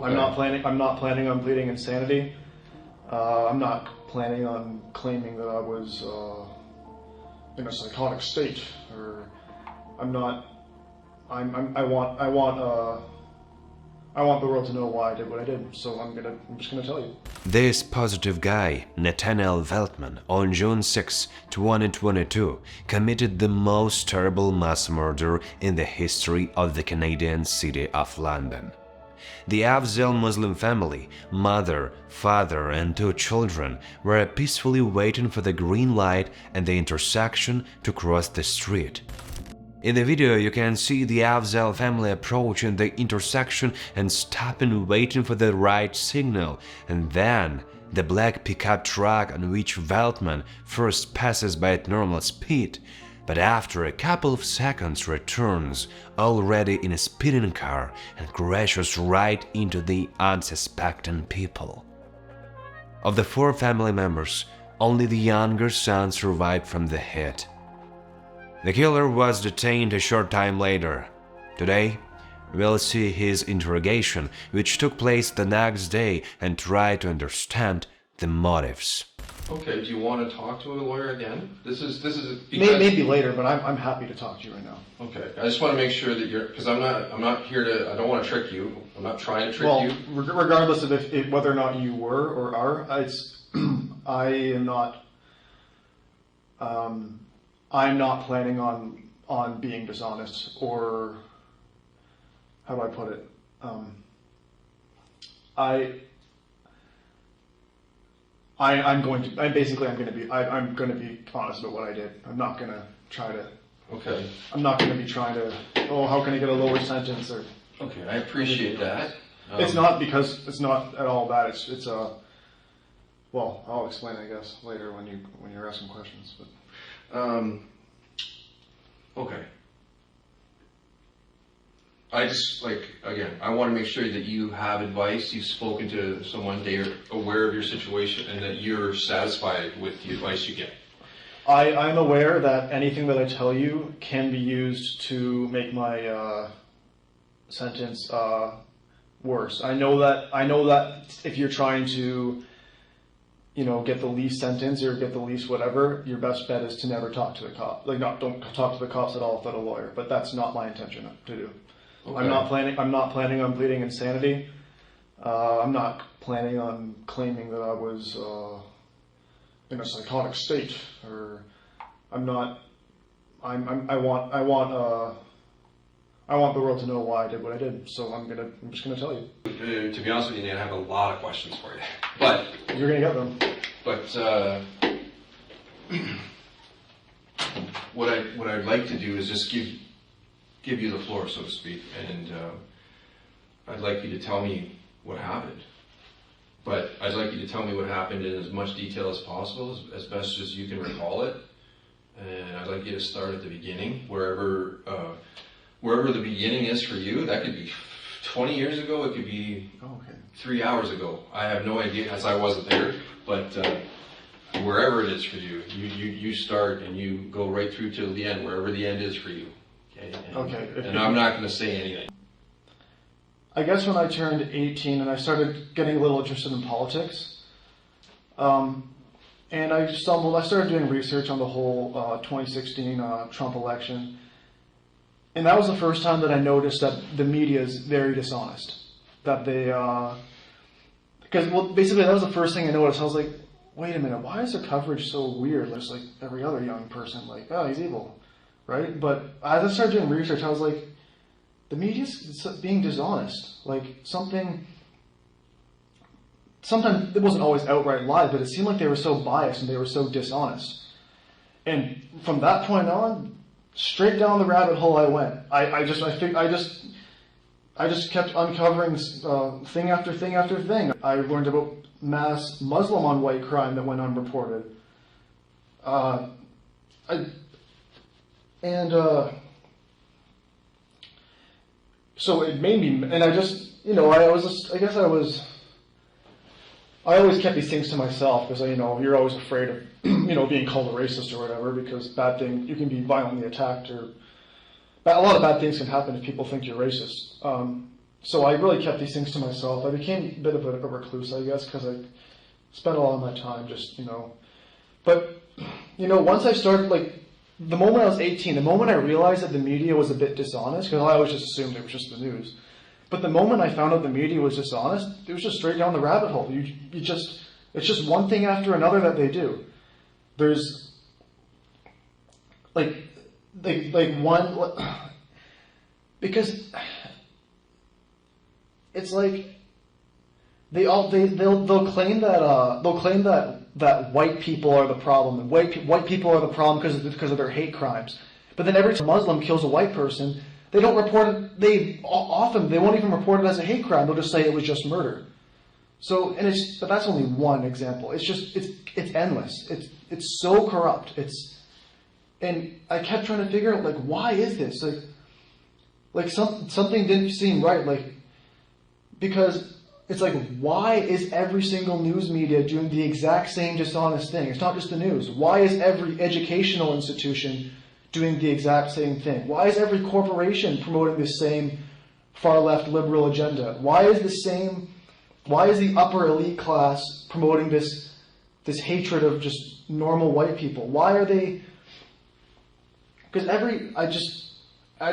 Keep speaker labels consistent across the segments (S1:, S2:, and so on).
S1: Okay.
S2: I'm not planning on pleading insanity. I'm not planning on claiming that I was in a psychotic state, or I'm not. I want the world to know why I did what I did. So I'm just gonna tell you.
S3: This positive guy, Nathaniel, on June 6, 2022, committed the most terrible mass murder in the history of the Canadian city of London. The Afzal Muslim family, mother, father and 2 children, were peacefully waiting for the green light at the intersection to cross the street. In the video, you can see the Afzal family approaching the intersection and stopping, waiting for the right signal, and then the black pickup truck on which Veltman first passes by at normal speed, but after a couple of seconds returns, already in a speeding car, and crashes right into the unsuspecting people. Of the 4 family members, only the younger son survived from the hit. The killer was detained a short time later. Today, we'll see his interrogation, which took place the next day, and try to understand the motives.
S1: Okay, do you want to talk to a lawyer again? This is
S2: Maybe later, but I'm happy to talk to you right now.
S1: Okay, I just want to make sure that you're, because I'm not here to, I don't want to trick you. I'm not trying to trick you.
S2: Well, regardless of whether or not you were or are, I am not. I'm not planning on being dishonest, or how do I put it? I'm going to be honest about what I did. I'm not going to try to.
S1: Okay.
S2: I'm not going to be trying to. Oh, how can I get a lower sentence? Or.
S1: Okay, I appreciate that.
S2: It's not because it's not at all that. It's a. Well, I'll explain, I guess, later when you're asking questions. But.
S1: Okay. I just, again, I want to make sure that you have advice, you've spoken to someone, they're aware of your situation, and that you're satisfied with the advice you get.
S2: I'm aware that anything that I tell you can be used to make my sentence worse. I know that if you're trying to get the least sentence or get the least whatever, your best bet is to never talk to the cop. Don't talk to the cops at all without a lawyer. But that's not my intention to do. Okay. I'm not planning on pleading insanity. I'm not planning on claiming that I was in a psychotic state, or I'm not. I want the world to know why I did what I did. So I'm just gonna tell you.
S1: To be honest with you, Nate, I have a lot of questions for you. But
S2: you're gonna get them.
S1: But what I'd like to do is just give you the floor, so to speak, and I'd like you to tell me what happened. But I'd like you to tell me what happened in as much detail as possible, as best as you can recall it. And I'd like you to start at the beginning, wherever the beginning is for you. That could be 20 years ago, it could be 3 hours ago. I have no idea, as I wasn't there, but wherever it is for you, you start and you go right through to the end, wherever the end is for you. Okay? And I'm not going to say anything.
S2: I guess when I turned 18 and I started getting a little interested in politics, and I started doing research on the whole 2016 Trump election. And that was the first time that I noticed that the media is very dishonest. That they, basically that was the first thing I noticed. I was like, wait a minute, why is their coverage so weird? There's like every other young person, like, oh, he's evil, right? But as I started doing research, I was like, the media's being dishonest. Like sometimes it wasn't always outright lies, but it seemed like they were so biased and they were so dishonest. And from that point on, straight down the rabbit hole I went. I just kept uncovering thing after thing after thing. I learned about mass Muslim on white crime that went unreported. So it made me, and I always kept these things to myself because you're always afraid of being called a racist or whatever, because you can be violently attacked, or a lot of bad things can happen if people think you're racist. So I really kept these things to myself. I became a bit of a recluse, I guess, because I spent a lot of my time just, But, once I started, the moment I was 18, the moment I realized that the media was a bit dishonest, because I always just assumed it was just the news. But the moment I found out the media was dishonest, it was just straight down the rabbit hole. It's just one thing after another that they do. There's, one, because it's like they'll claim that white people are the problem, and white people are the problem because of their hate crimes. But then every time a Muslim kills a white person, they don't report it. They won't even report it as a hate crime. They'll just say it was just murder. So, but that's only one example. It's endless. It's so corrupt. And I kept trying to figure out why is this something didn't seem right because it's why is every single news media doing the exact same dishonest thing? It's not just the news. Why is every educational institution doing the exact same thing? Why is every corporation promoting the same far left liberal agenda? Why is the upper elite class promoting this hatred of just normal white people? Why are they? Because I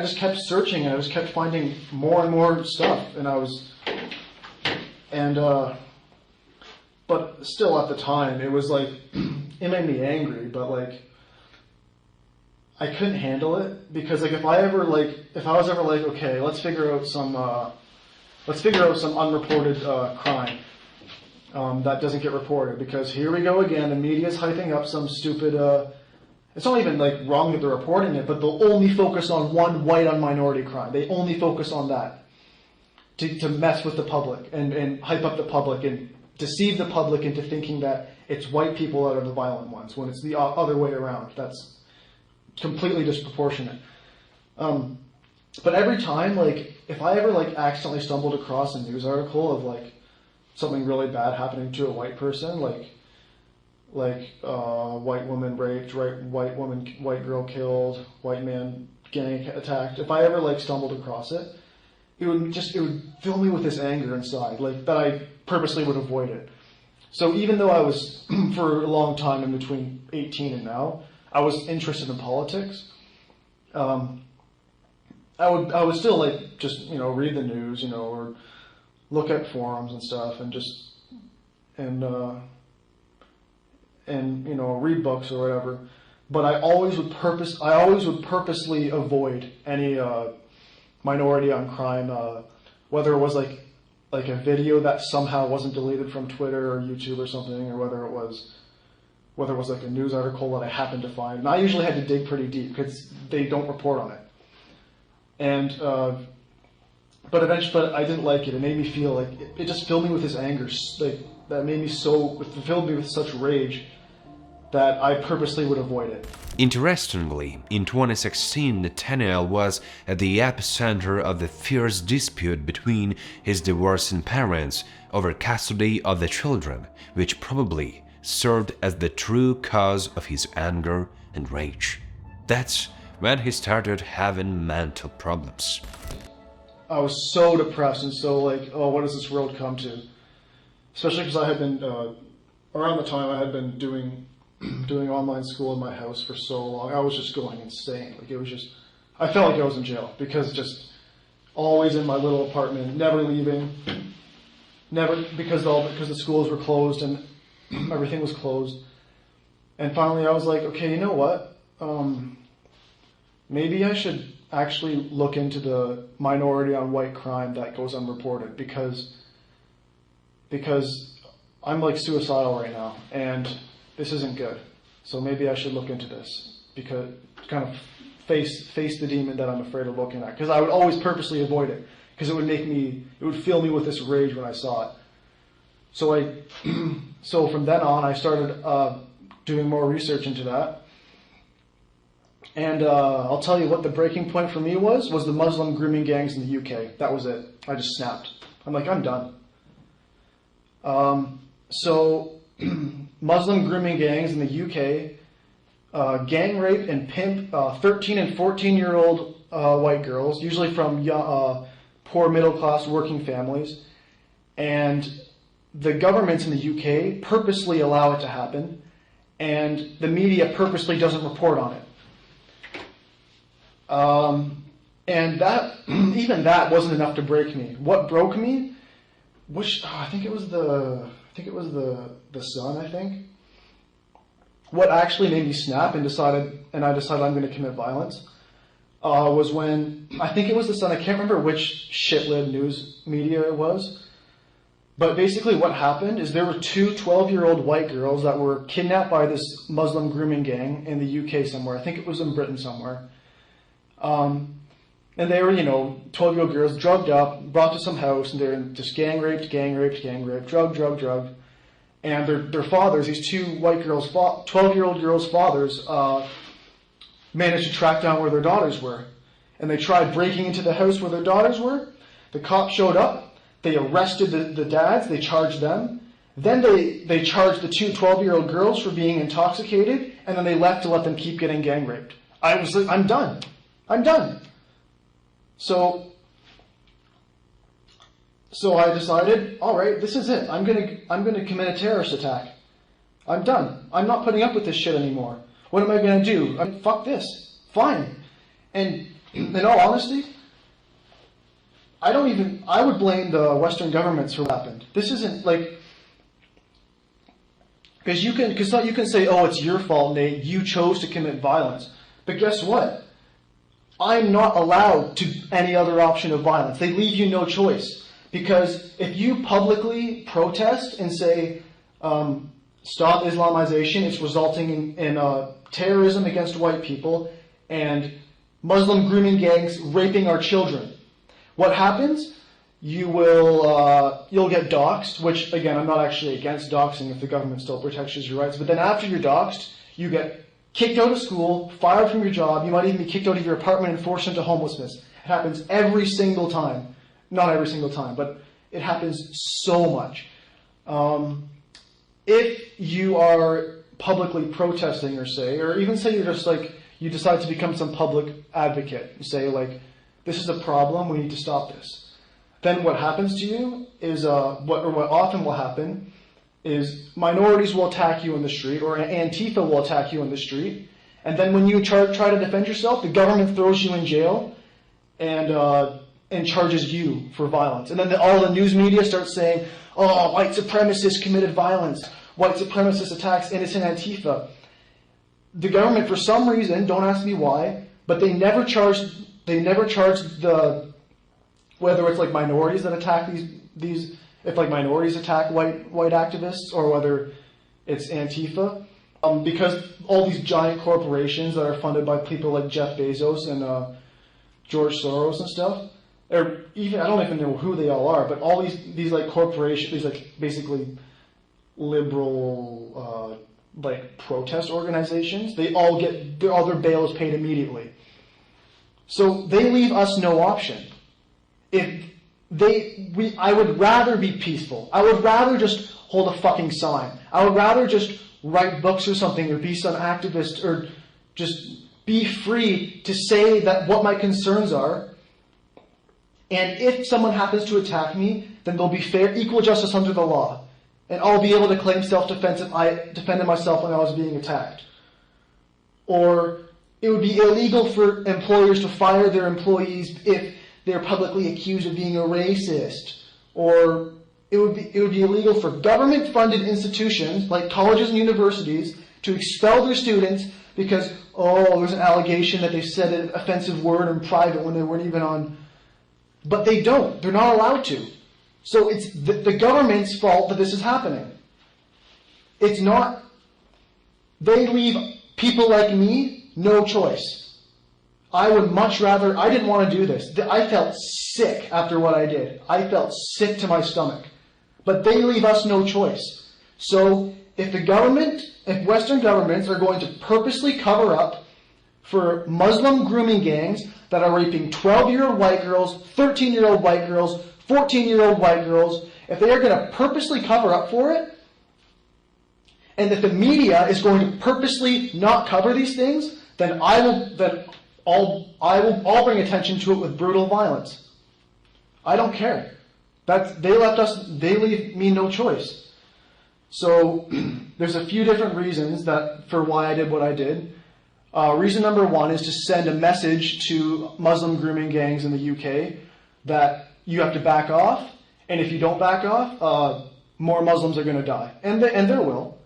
S2: just kept searching and I just kept finding more and more stuff, but still at the time it was it made me angry, but I couldn't handle it because if I was ever okay, let's figure out some unreported crime that doesn't get reported, because here we go again, the media's hyping up some stupid it's not even wrong that they're reporting it, but they'll only focus on one white on minority crime. They only focus on that to mess with the public and hype up the public and deceive the public into thinking that it's white people that are the violent ones when it's the other way around. That's completely disproportionate. But every time, if I ever accidentally stumbled across a news article of something really bad happening to a white person, white woman raped, white girl killed, white man gang attacked. If I ever stumbled across it, it would fill me with this anger inside, that I purposely would avoid it. So even though I was for a long time in between 18 and now, I was interested in politics. I would still just read the news, or look at forums and stuff, and read books or whatever. But I always would purposely avoid any minority on crime, whether it was a video that somehow wasn't deleted from Twitter or YouTube or something, or whether it was a news article that I happened to find. And I usually had to dig pretty deep because they don't report on it. And but eventually, I didn't like it. It made me feel it just filled me with this anger. That made me filled me with such rage that I purposely would avoid it.
S3: Interestingly, in 2016, Nathaniel was at the epicenter of the fierce dispute between his divorcing parents over custody of the children, which probably served as the true cause of his anger and rage. That's when he started having mental problems.
S2: I was so depressed and so oh, what does this world come to? Especially because I had been, around the time I had been doing online school in my house for so long. I was just going insane. I felt like I was in jail because just always in my little apartment, never leaving, because the schools were closed and everything was closed. And finally I was like, okay, you know what? Maybe I should actually look into the minority on white crime that goes unreported because I'm suicidal right now and this isn't good. So maybe I should look into this because kind of face the demon that I'm afraid of looking at, because I would always purposely avoid it because it would fill me with this rage when I saw it. So from then on I started doing more research into that. And I'll tell you what the breaking point for me was the Muslim grooming gangs in the UK. That was it. I just snapped. I'm I'm done. So Muslim grooming gangs in the UK gang rape and pimp 13 and 14-year-old white girls, usually from poor middle class working families, and the governments in the UK purposely allow it to happen, and the media purposely doesn't report on it. And that, even that wasn't enough to break me. What broke me, I think it was the Sun, I think. What actually made me snap and I decided I'm going to commit violence, was when, I think it was the Sun, I can't remember which shitlib news media it was, but basically what happened is there were two 12-year-old white girls that were kidnapped by this Muslim grooming gang in the UK somewhere. I think it was in Britain somewhere. And they were, 12-year-old girls, drugged up, brought to some house, and they're just gang raped, drug. And their fathers, these two white girls, 12-year-old girls' fathers, managed to track down where their daughters were. And they tried breaking into the house where their daughters were. The cops showed up. They arrested the dads. They charged them. Then they charged the two 12-year-old girls for being intoxicated. And then they left to let them keep getting gang raped. I was like, I'm done. So I decided, all right, this is it. I'm gonna commit a terrorist attack. I'm done. I'm not putting up with this shit anymore. What am I gonna do? Fuck this. Fine. And in all honesty, I would blame the Western governments for what happened. This isn't like, because you can say, oh, it's your fault, Nate. You chose to commit violence. But guess what? I'm not allowed to any other option of violence. They leave you no choice. Because if you publicly protest and say, stop Islamization, it's resulting in terrorism against white people and Muslim grooming gangs raping our children. What happens? You'll get doxxed, which again, I'm not actually against doxing if the government still protects your rights. But then after you're doxxed, you get kicked out of school, fired from your job, you might even be kicked out of your apartment and forced into homelessness. It happens every single time. Not every single time, but it happens so much. If you are publicly protesting or even say you're just like, you decide to become some public advocate, you say like, this is a problem, we need to stop this. Then what happens to you is, what often will happen is minorities will attack you in the street, or Antifa will attack you in the street, and then when you try to defend yourself, the government throws you in jail and charges you for violence. And then all the news media starts saying, oh, white supremacists committed violence, white supremacist attacks innocent Antifa. The government, for some reason, don't ask me why, but they never charged whether it's like minorities that attack these if like minorities attack white activists, or whether it's Antifa, because all these giant corporations that are funded by people like Jeff Bezos and George Soros and stuff, or even I don't even know who they all are, but all these like corporations, these like basically liberal like protest organizations, they all get all their bail is paid immediately. So they leave us no option. I would rather be peaceful. I would rather just hold a fucking sign. I would rather just write books or something, or be some activist, or just be free to say that what my concerns are. And if someone happens to attack me, then there'll be equal justice under the law. And I'll be able to claim self-defense if I defended myself when I was being attacked. Or it would be illegal for employers to fire their employees if they're publicly accused of being a racist. Or it would be illegal for government-funded institutions like colleges and universities to expel their students because, there's an allegation that they said an offensive word in private when they weren't even on. But they don't. They're not allowed to. So it's the government's fault that this is happening. It's not. They leave people like me no choice. I would much rather. I didn't want to do this. I felt sick after what I did. I felt sick to my stomach. But they leave us no choice. So if Western governments are going to purposely cover up for Muslim grooming gangs that are raping 12-year-old white girls, 13-year-old white girls, 14-year-old white girls, if they are going to purposely cover up for it, and if the media is going to purposely not cover these things, then I'll bring attention to it with brutal violence. I don't care. They leave me no choice. So there's a few different reasons for why I did what I did. Reason number one is to send a message to Muslim grooming gangs in the UK that you have to back off, and if you don't back off, more Muslims are going to die, and there will,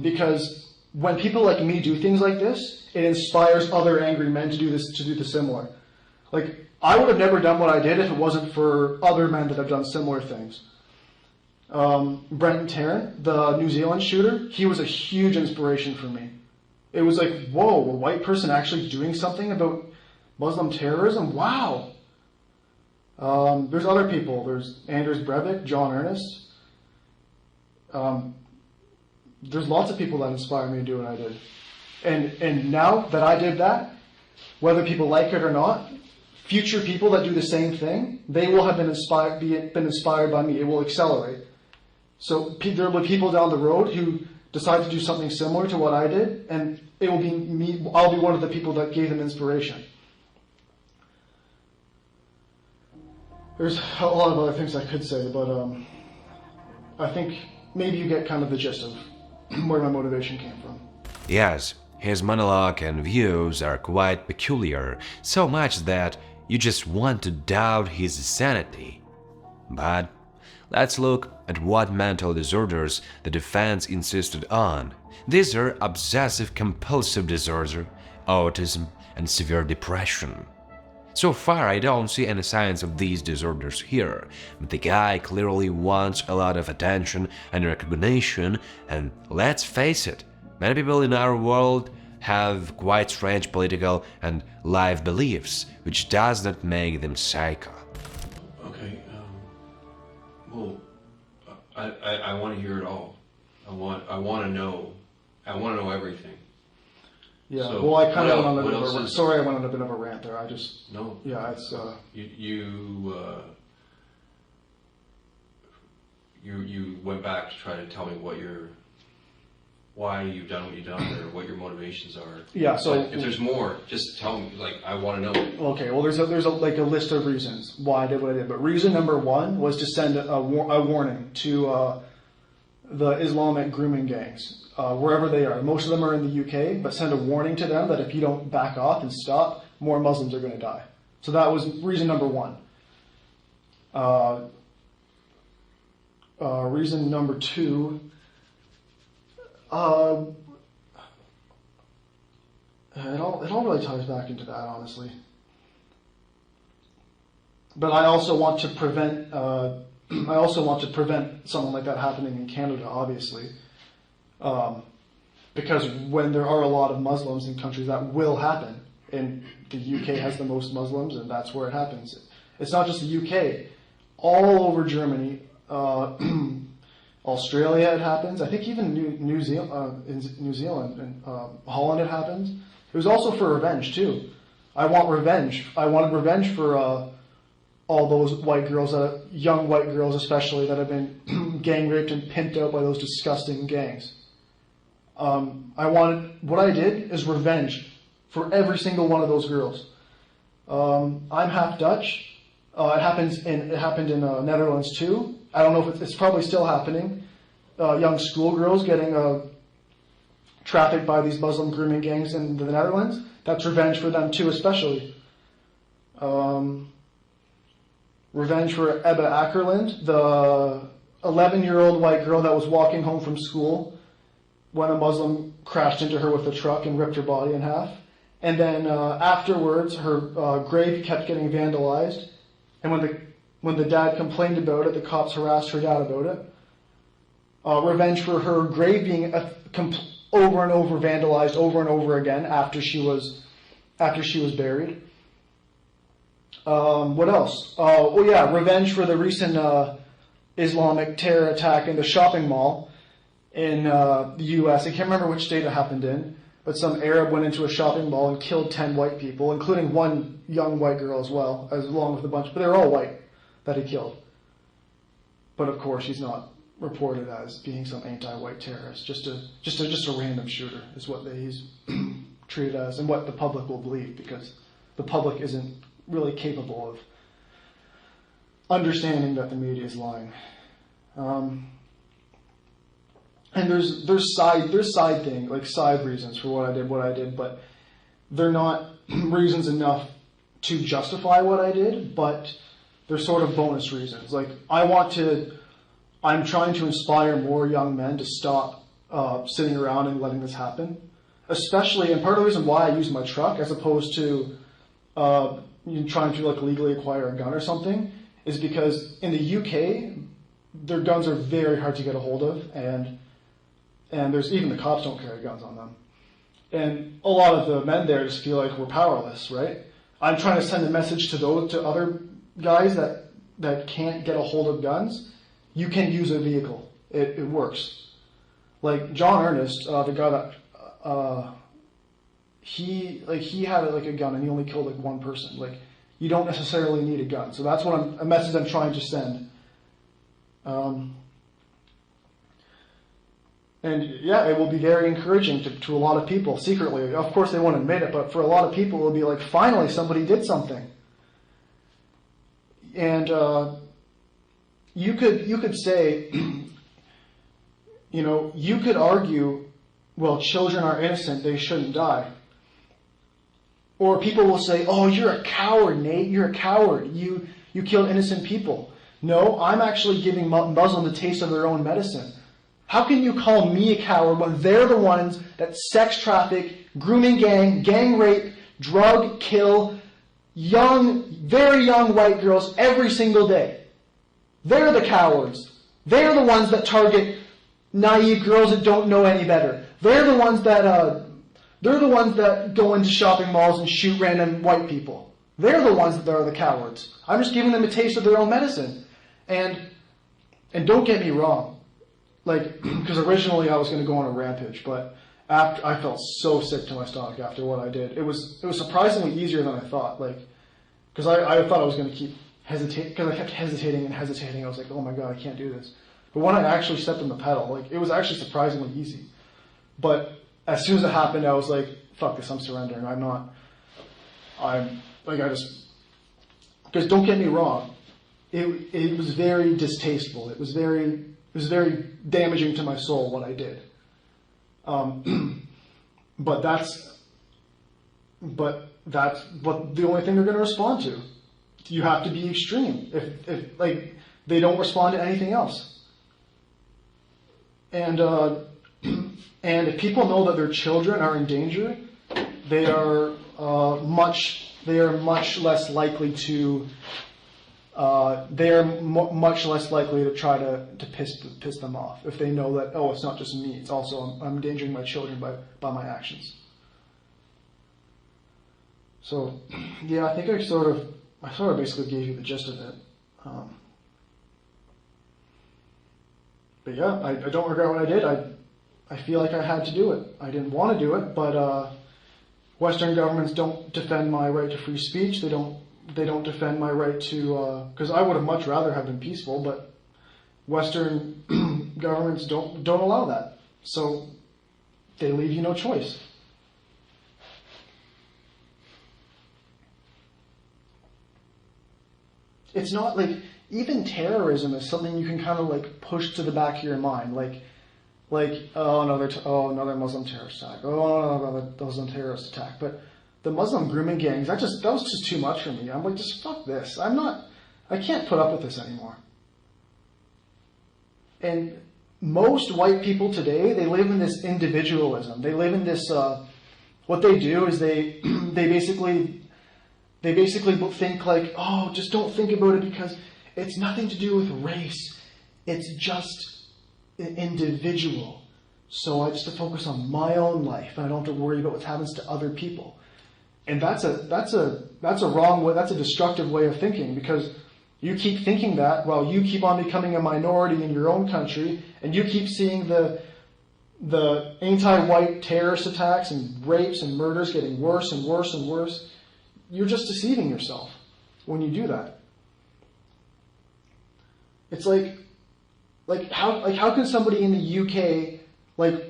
S2: because when people like me do things like this, it inspires other angry men to do the similar. Like, I would have never done what I did if it wasn't for other men that have done similar things. Brenton Tarrant, the New Zealand shooter, he was a huge inspiration for me. It was like, whoa, a white person actually doing something about Muslim terrorism? Wow. There's other people. There's Anders Breivik, John Ernest. There's lots of people that inspire me to do what I did. And now that I did that, whether people like it or not, future people that do the same thing, they will have been inspired by me. It will accelerate. So there will be people down the road who decide to do something similar to what I did, and it will be me. I'll be one of the people that gave them inspiration. There's a lot of other things I could say, but I think maybe you get kind of the gist of where my motivation came from.
S3: Yes, his monologue and views are quite peculiar, so much that you just want to doubt his sanity. But let's look at what mental disorders the defense insisted on. These are obsessive-compulsive disorder, autism, and severe depression. So far, I don't see any signs of these disorders here, but the guy clearly wants a lot of attention and recognition, and let's face it, many people in our world have quite strange political and life beliefs, which does not make them psycho.
S1: Okay, well, I want to hear it all. I want to know everything.
S2: Yeah,
S1: So
S2: well, I kind of
S1: what
S2: went on a bit
S1: else
S2: of a
S1: is-
S2: sorry, I went on a bit of a rant there.
S1: No.
S2: Yeah, it's
S1: You went back to try to tell me why you've done what you've done, or what your motivations are.
S2: Yeah, so
S1: But if there's more, just tell me. Like, I want to know.
S2: okay, well, there's a list of reasons why I did what I did, but reason number one was to send a warning to the Islamic grooming gangs, wherever they are. Most of them are in the UK, but send a warning to them that if you don't back off and stop, more Muslims are going to die. So that was reason number one. Reason number two, it all really ties back into that, honestly. But I also want to prevent something like that happening in Canada, obviously, because when there are a lot of Muslims in countries, that will happen. And the UK has the most Muslims, and that's where it happens. It's not just the UK; all over Germany, Australia, it happens. I think even New Zealand and Holland, it happens. It was also for revenge too. I want revenge. I wanted revenge for all those white girls, young white girls especially, that have been gang raped and pimped out by those disgusting gangs. What I did is revenge for every single one of those girls. I'm half Dutch. It happened in Netherlands too. I don't know if it's probably still happening. Young schoolgirls getting trafficked by these Muslim grooming gangs in the Netherlands. That's revenge for them too, especially. Revenge for Ebba Ackerland, the 11-year-old white girl that was walking home from school when a Muslim crashed into her with a truck and ripped her body in half. And then afterwards, her grave kept getting vandalized. And when the dad complained about it, the cops harassed her dad about it. Revenge for her grave being over and over vandalized over and over again after she was buried. What else? Oh yeah, revenge for the recent Islamic terror attack in the shopping mall in the U.S. I can't remember which state it happened in, but some Arab went into a shopping mall and killed 10 white people, including one young white girl as well, along with a bunch, but they were all white that he killed. But of course, he's not reported as being some anti-white terrorist. Just a random shooter is what he's treated as, and what the public will believe, because the public isn't really capable understanding that the media is lying. And there's side thing, like side reasons for what I did, but they're not reasons enough to justify what I did, but they're sort of bonus reasons. Like I'm trying to inspire more young men to stop sitting around and letting this happen. Especially, and part of the reason why I use my truck as opposed to trying to like legally acquire a gun or something is because in the UK, their guns are very hard to get a hold of, and there's even the cops don't carry guns on them. And a lot of the men there just feel like we're powerless, right? I'm trying to send a message to other guys that can't get a hold of guns. You can use a vehicle. It works. Like John Ernest, the guy that he had a gun and he only killed like one person. Like you don't necessarily need a gun. So that's what a message I'm trying to send. And yeah, it will be very encouraging to a lot of people secretly. Of course, they won't admit it, but for a lot of people, it will be like, finally, somebody did something. And you could say, you could argue, well, children are innocent; they shouldn't die. Or people will say, oh, you're a coward, Nate. You're a coward. You killed innocent people. No, I'm actually giving Muslims a taste of their own medicine. How can you call me a coward when they're the ones that sex traffic, grooming gang rape, drug, kill very young white girls every single day? They're the cowards. They're the ones that target naive girls that don't know any better. They're the ones that go into shopping malls and shoot random white people. They're the ones that are the cowards. I'm just giving them a taste of their own medicine. And don't get me wrong. Like, because originally I was going to go on a rampage, but after I felt so sick to my stomach after what I did. It was surprisingly easier than I thought. Like, because I thought I was going to keep hesitating, because I kept hesitating and hesitating. I was like, oh my god, I can't do this. But when I actually stepped on the pedal, like, it was actually surprisingly easy. But as soon as it happened, I was like, fuck this, I'm surrendering. Because don't get me wrong, it was very distasteful. It was very damaging to my soul what I did. But that's what the only thing they're going to respond to. You have to be extreme. If like they don't respond to anything else. And if people know that their children are in danger, they are much less likely to. Much less likely to try to piss them off if they know that, oh, it's not just me, it's also I'm endangering my children by my actions. So, yeah, I think I sort of basically gave you the gist of it. But yeah, I don't regret what I did. I feel like I had to do it. I didn't want to do it, but Western governments don't defend my right to free speech. They don't defend my right to, because I would have much rather have been peaceful, but Western governments don't allow that. So they leave you no choice. It's not like, even terrorism is something you can kind of like push to the back of your mind. Like another Muslim terrorist attack. Another Muslim terrorist attack. But the Muslim grooming gangs, that was just too much for me. I'm like, just fuck this. I can't put up with this anymore. And most white people today, they live in this individualism. They live in this, what they do is they basically think like, oh, just don't think about it because it's nothing to do with race. It's just an individual. So I just have to focus on my own life and I don't have to worry about what happens to other people. And that's a wrong way, that's a destructive way of thinking, because you keep thinking that while you keep on becoming a minority in your own country, and you keep seeing the anti-white terrorist attacks and rapes and murders getting worse and worse and worse. You're just deceiving yourself when you do that. It's like how can somebody in the UK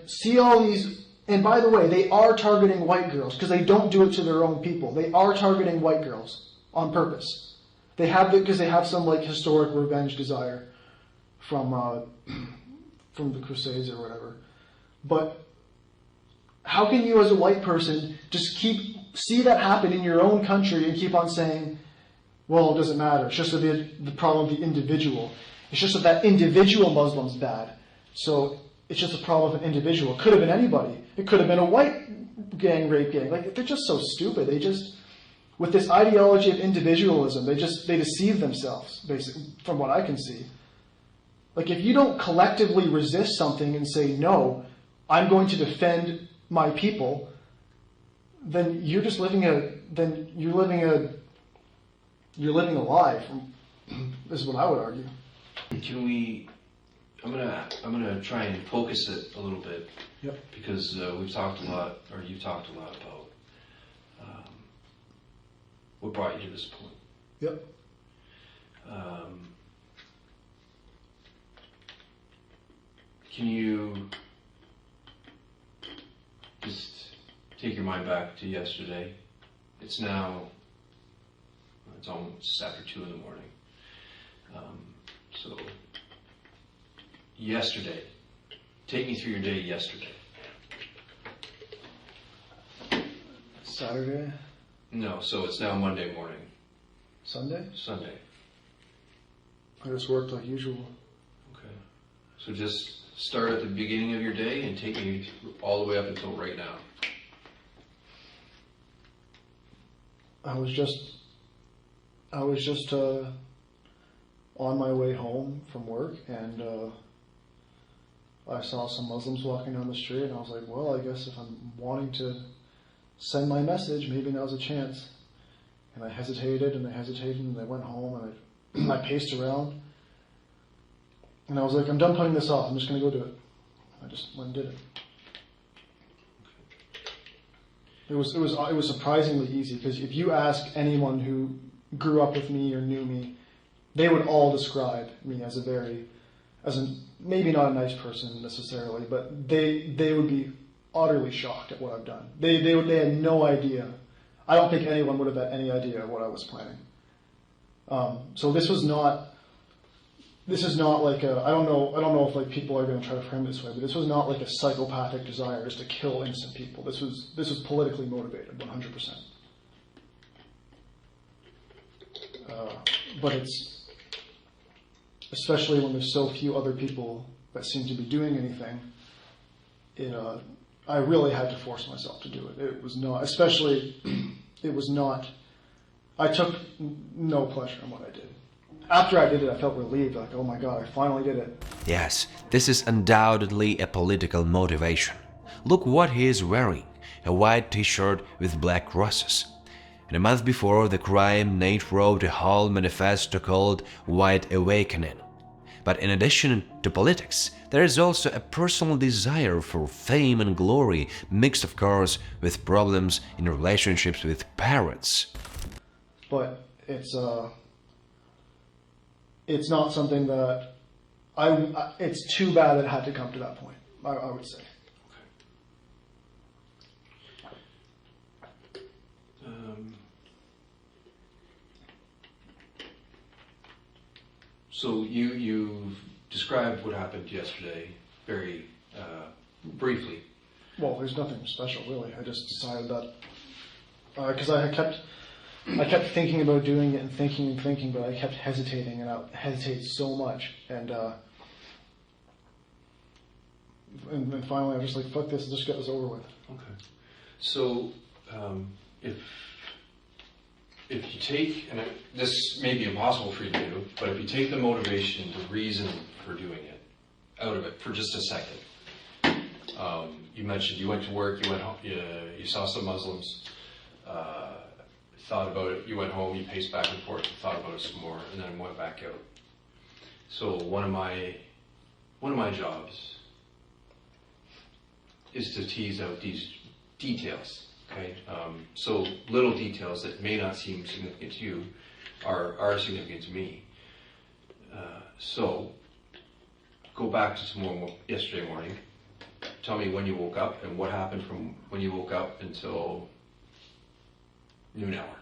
S2: see all these? And by the way, they are targeting white girls because they don't do it to their own people. They are targeting white girls on purpose. They have because they have some like historic revenge desire from the Crusades or whatever. But how can you, as a white person, just see that happen in your own country and keep on saying, well, it doesn't matter. It's just the problem of the individual. It's just that individual Muslim's bad. So it's just a problem of an individual. It could have been anybody. It could have been a white gang, rape gang. Like, they're just so stupid. They just, with this ideology of individualism, they deceive themselves, basically, from what I can see. Like, if you don't collectively resist something and say, no, I'm going to defend my people, then you're just living a lie. This is what I would argue.
S4: Can we? I'm gonna try and focus it a little bit.
S2: Yep.
S4: Because we've talked a lot, or you've talked a lot about what brought you to this point.
S2: Yep.
S4: Can you just take your mind back to yesterday? It's almost after 2 in the morning. So, yesterday, take me through your day yesterday.
S2: Saturday?
S4: No, so it's now Monday morning.
S2: Sunday?
S4: Sunday.
S2: I just worked like usual.
S4: Okay. So just start at the beginning of your day and take me all the way up until right now.
S2: I was just on my way home from work, and I saw some Muslims walking down the street, and I was like, well, I guess if I'm wanting to send my message, maybe now's a chance. And I hesitated, and I went home, and I paced around, and I was like, I'm done putting this off, I'm just going to go do it. I just went and did it. It was surprisingly easy, because if you ask anyone who grew up with me or knew me, they would all describe me as maybe not a nice person necessarily, but they would be utterly shocked at what I've done. They had no idea. I don't think anyone would have had any idea what I was planning. So this is not like I don't know if like people are going to try to frame it this way, but this was not like a psychopathic desire just to kill innocent people. This was politically motivated, 100%. But it's, especially when there's so few other people that seem to be doing anything, I really had to force myself to do it. It was not, I took no pleasure in what I did. After I did it, I felt relieved, like, oh my God, I finally did it.
S3: Yes, this is undoubtedly a political motivation. Look what he is wearing, a white t-shirt with black crosses. And a month before the crime, Nate wrote a whole manifesto called White Awakening. But in addition to politics, there is also a personal desire for fame and glory, mixed of course with problems in relationships with parents.
S2: But it's not something that it's too bad that it had to come to that point, I would say.
S4: So you've described what happened yesterday very briefly.
S2: Well, there's nothing special really. I just decided that because I kept thinking about doing it and thinking, but I kept hesitating, and I hesitated so much, and finally I was just like, fuck this, let's just get this over with.
S4: Okay. So if you take, and this may be impossible for you to do, but if you take the motivation, the reason for doing it, out of it for just a second. You mentioned you went to work, you went home, you saw some Muslims, thought about it, you went home, you paced back and forth, you thought about it some more, and then went back out. So one of my jobs is to tease out these details. Okay, so little details that may not seem significant to you are significant to me. So go back to yesterday morning. Tell me when you woke up and what happened from when you woke up until noon hour.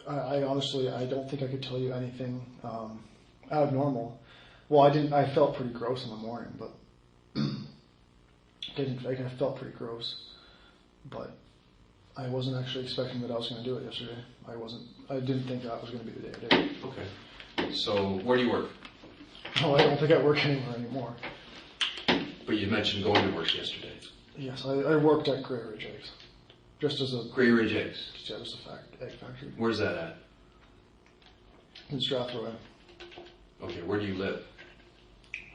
S2: I honestly, I don't think I could tell you anything abnormal. Well, I didn't. I felt pretty gross in the morning, but I felt pretty gross. But I wasn't actually expecting that I was going to do it yesterday. I didn't think that was going to be the day I did it.
S4: Okay. So where do you work?
S2: No, I don't think I work anywhere anymore.
S4: But you mentioned going to work yesterday.
S2: Yes, I worked at Grey Ridge Eggs, just as a
S4: Grey Ridge Eggs.
S2: yeah, just egg factory
S4: Where's that at?
S2: in Strathroy.
S4: Okay, where do you live?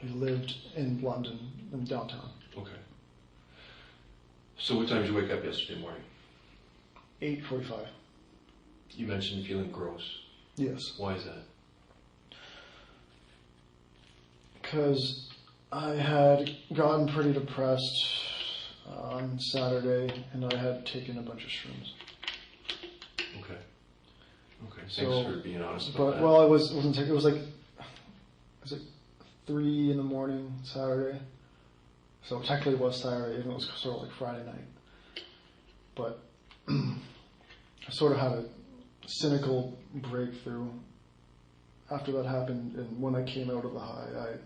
S2: We lived in London, in downtown.
S4: Okay. So what time did you wake up yesterday morning?
S2: 8:45.
S4: You mentioned feeling gross.
S2: Yes,
S4: Why is that?
S2: because I had gotten pretty depressed on Saturday, and I had taken a bunch of shrooms.
S4: Okay. Okay. Thanks
S2: So,
S4: for being honest about
S2: But
S4: that.
S2: well, it was like 3 in the morning Saturday. So technically it was Saturday, even though it was sort of like Friday night. But I sort of had a cynical breakthrough after that happened, and when I came out of the high, I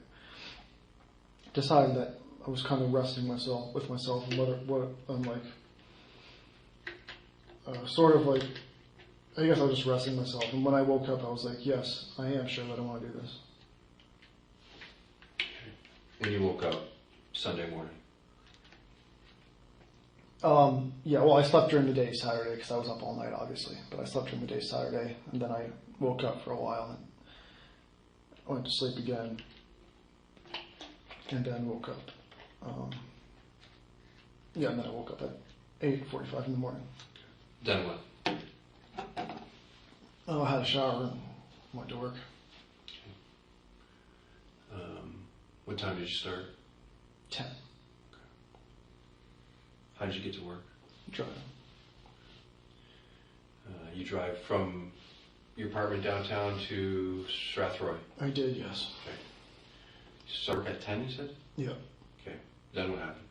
S2: decided that I was kind of wrestling with myself and what I'm like, sort of like, I guess I was just wrestling myself. And when I woke up, I was like, yes, I am sure that I want to do this.
S4: And you woke up Sunday morning.
S2: Yeah, well, I slept during the day Saturday because I was up all night, obviously. But I slept during the day Saturday, and then I woke up for a while and went to sleep again, and then woke up. Yeah, and then I woke up at 8:45 in the morning.
S4: Then what?
S2: I had a shower and went to work.
S4: What time did you start?
S2: 10.
S4: How did you get to work?
S2: Driving.
S4: You drive from your apartment downtown to Strathroy.
S2: I did, yes.
S4: Okay. You start work at 10, you said?
S2: Yeah.
S4: Okay. Then what happened?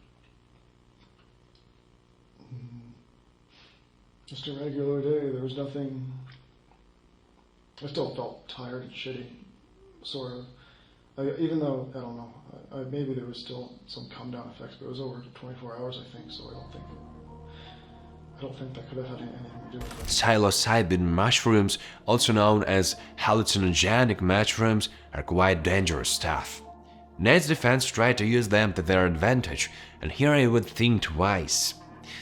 S2: Just a regular day. There was nothing. I still felt tired and shitty, sort of. Even though, I don't know, maybe there was still some come down effects, but it was over 24 hours, I think, so I don't think that could have had anything to do with it.
S3: Psilocybin mushrooms, also known as hallucinogenic mushrooms, are quite dangerous stuff. Ned's defense tried to use them to their advantage, and here I would think twice.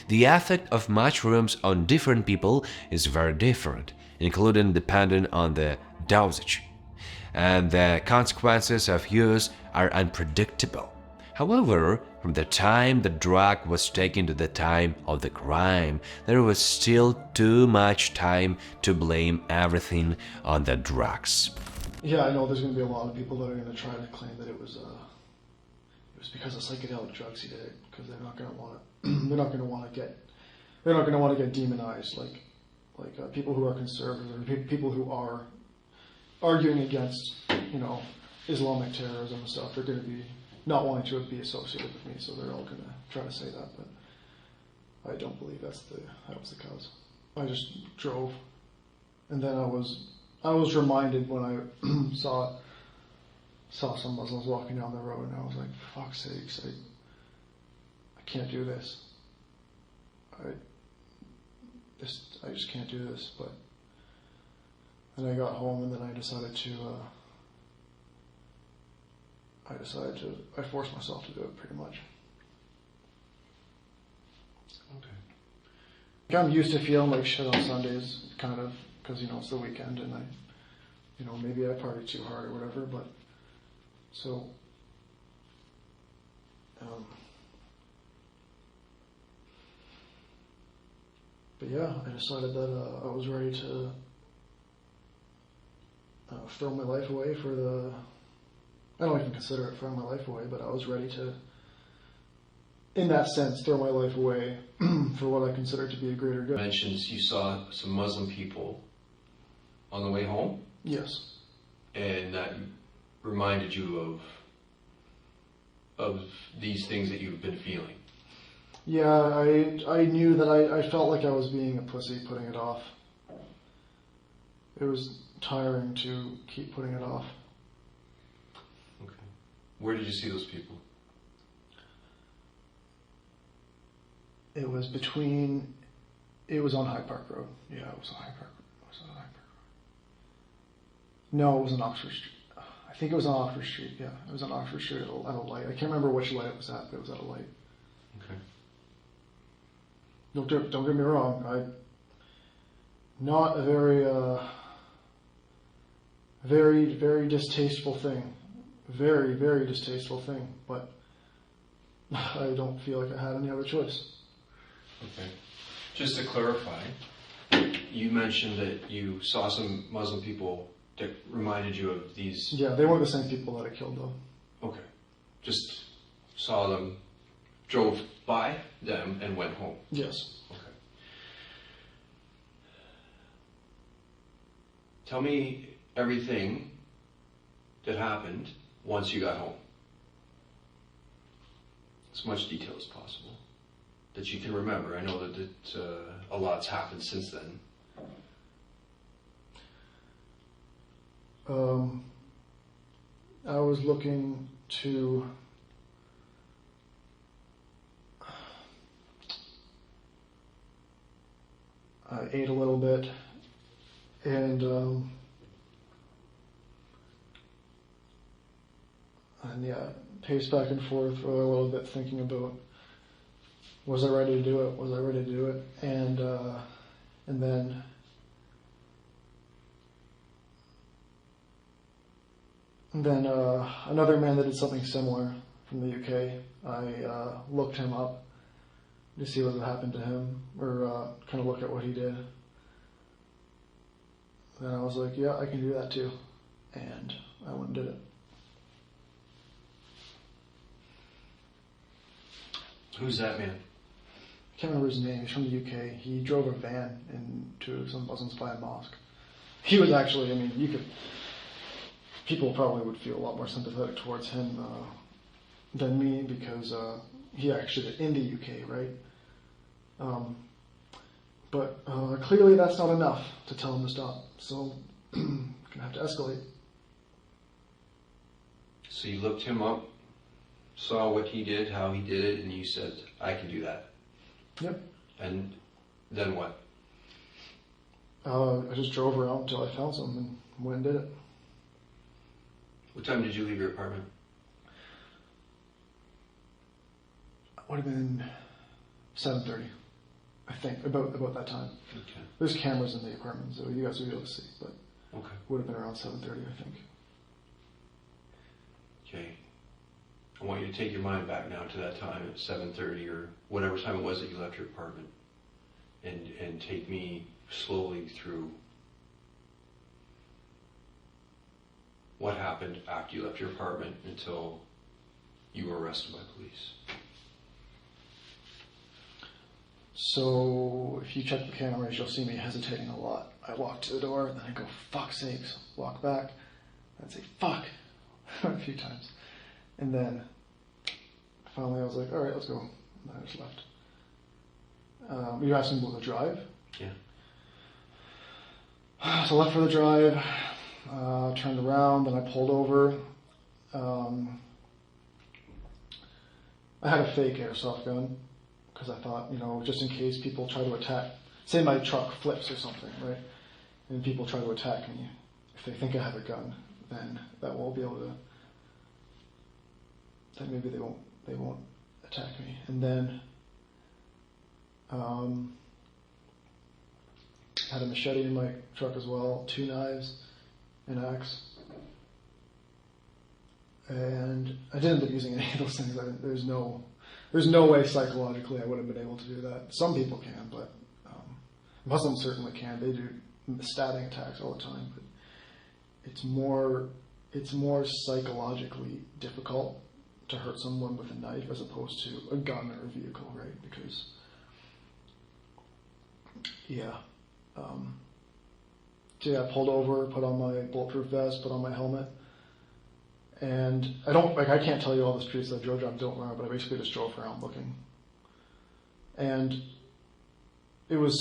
S3: The effect of mushrooms on different people is very different, including depending on the dosage, and the consequences of use are unpredictable. However, from the time the drug was taken to the time of the crime, there was still too much time to blame everything on the drugs.
S2: Yeah, I know there's going to be a lot of people that are going to try to claim that it was because of psychedelic drugs he did it, because they're not going to want to. They're not going to want to get demonized like people who are conservative, or people who are arguing against, Islamic terrorism and stuff. They're going to be not wanting to be associated with me, so they're all going to try to say that, but I don't believe that was the cause. I just drove, and then I was reminded when I saw some Muslims walking down the road, and I was like, for fuck's sakes, I can't do this. I just can't do this. But then I got home, and then I decided to. I forced myself to do it pretty much.
S4: Okay.
S2: I'm used to feeling like shit on Sundays, kind of, because it's the weekend, and maybe I party too hard or whatever. But so. But yeah, I decided that I was ready to throw my life away for the. I don't even consider it throwing my life away, but I was ready to, in that sense, throw my life away for what I consider to be a greater
S4: You
S2: good.
S4: mentioned you saw some Muslim people on the way home,
S2: Yes.
S4: and that reminded you of these things that you've been feeling.
S2: Yeah, I knew that I felt like I was being a pussy putting it off. it was tiring to keep putting it off.
S4: Okay. Where did you see those people?
S2: It was on Hyde Park Road. Yeah, it was on Hyde Park. Was it on Hyde Park Road? No, it was on Oxford Street. I think it was on Oxford Street. Yeah, it was on Oxford Street at a light. I can't remember which light it was at, but it was at a light.
S4: Okay.
S2: Don't get me wrong. Not a very, very distasteful thing. Very, very distasteful thing. But I don't feel like I had any other choice.
S4: Okay. Just to clarify, you mentioned that you saw some Muslim people that reminded you of these.
S2: Yeah, they weren't the same people that I killed, though.
S4: Okay. Just saw them, drove by them, and went home.
S2: Yes.
S4: Okay. Tell me everything that happened once you got home. As much detail as possible that you can remember. I know that a lot's happened since then.
S2: I was looking to I ate a little bit and yeah, paced back and forth for a little bit thinking about was I ready to do it? Was I ready to do it? And then another man that did something similar from the UK, I looked him up to see what had happened to him, or kind of look at what he did. Then I was like, yeah, I can do that too. And I went and did it.
S4: Who's that man?
S2: I can't remember his name. He's from the UK. He drove a van into some Muslims by a mosque. He was actually, I mean, people probably would feel a lot more sympathetic towards him than me because he actually in the UK, right? But clearly that's not enough to tell him to stop. So I'm gonna have to escalate.
S4: So you looked him up, saw what he did, how he did it, and you said, I can do that.
S2: Yep.
S4: And then what?
S2: I just drove around until I found something and went and did it.
S4: What time did you leave your apartment?
S2: It would have been 7:30, I think, about that time.
S4: Okay.
S2: There's cameras in the apartment, so you guys will be able to see, but
S4: Okay.
S2: it would have been around 7:30, I think.
S4: Okay. I want you to take your mind back now to that time at 7:30 or whatever time it was that you left your apartment, and take me slowly through what happened after you left your apartment until you were arrested by police.
S2: So if you check the cameras, you'll see me hesitating a lot. I walk to the door, and then I go, fuck sakes, walk back, and say, fuck, a few times. And then finally I was like, all right, let's go. And I just left. You're asking about the drive?
S4: Yeah.
S2: So I left for the drive, turned around, then I pulled over. I had a fake airsoft gun because I thought, just in case people try to attack, say my truck flips or something, right? And people try to attack me. If they think I have a gun, then that will be able to, then maybe they won't attack me. And then had a machete in my truck as well, 2 knives, an axe. And I didn't end up using any of those things. There's no way psychologically I would have been able to do that. Some people can, but Muslims certainly can. They do stabbing attacks all the time, but it's more psychologically difficult to hurt someone with a knife as opposed to a gun or a vehicle, right? Because, yeah. So yeah, I pulled over, put on my bulletproof vest, put on my helmet, and I can't tell you all the streets I drove down, don't remember, but I basically just drove around looking. And it was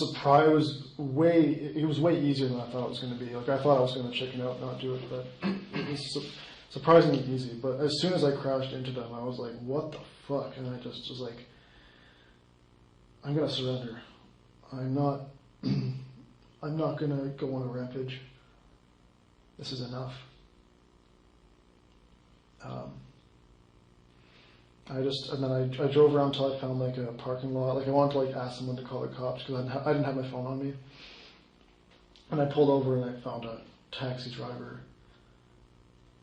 S2: it was way easier than I thought it was going to be. Like, I thought I was going to chicken out and not do it, but it was surprisingly easy. But as soon as I crashed into them, I was like, what the fuck? And I just was like, I'm going to surrender. I'm not going to go on a rampage. This is enough. And then I drove around until I found like a parking lot. Like, I wanted to like ask someone to call the cops because I didn't have my phone on me. And I pulled over and I found a taxi driver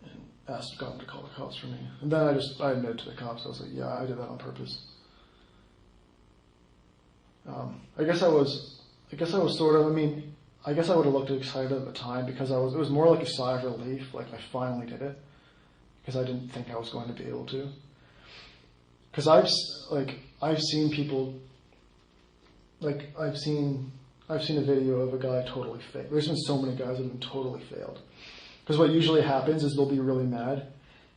S2: and got him to call the cops for me. And then I admitted to the cops. I was like, yeah, I did that on purpose. I guess I was sort of. I mean, I guess I would have looked excited at the time because it was more like a sigh of relief. Like, I finally did it because I didn't think I was going to be able to. Because I've seen people, like, I've seen a video of a guy totally fail. There's been so many guys that have been totally failed. Because what usually happens is they'll be really mad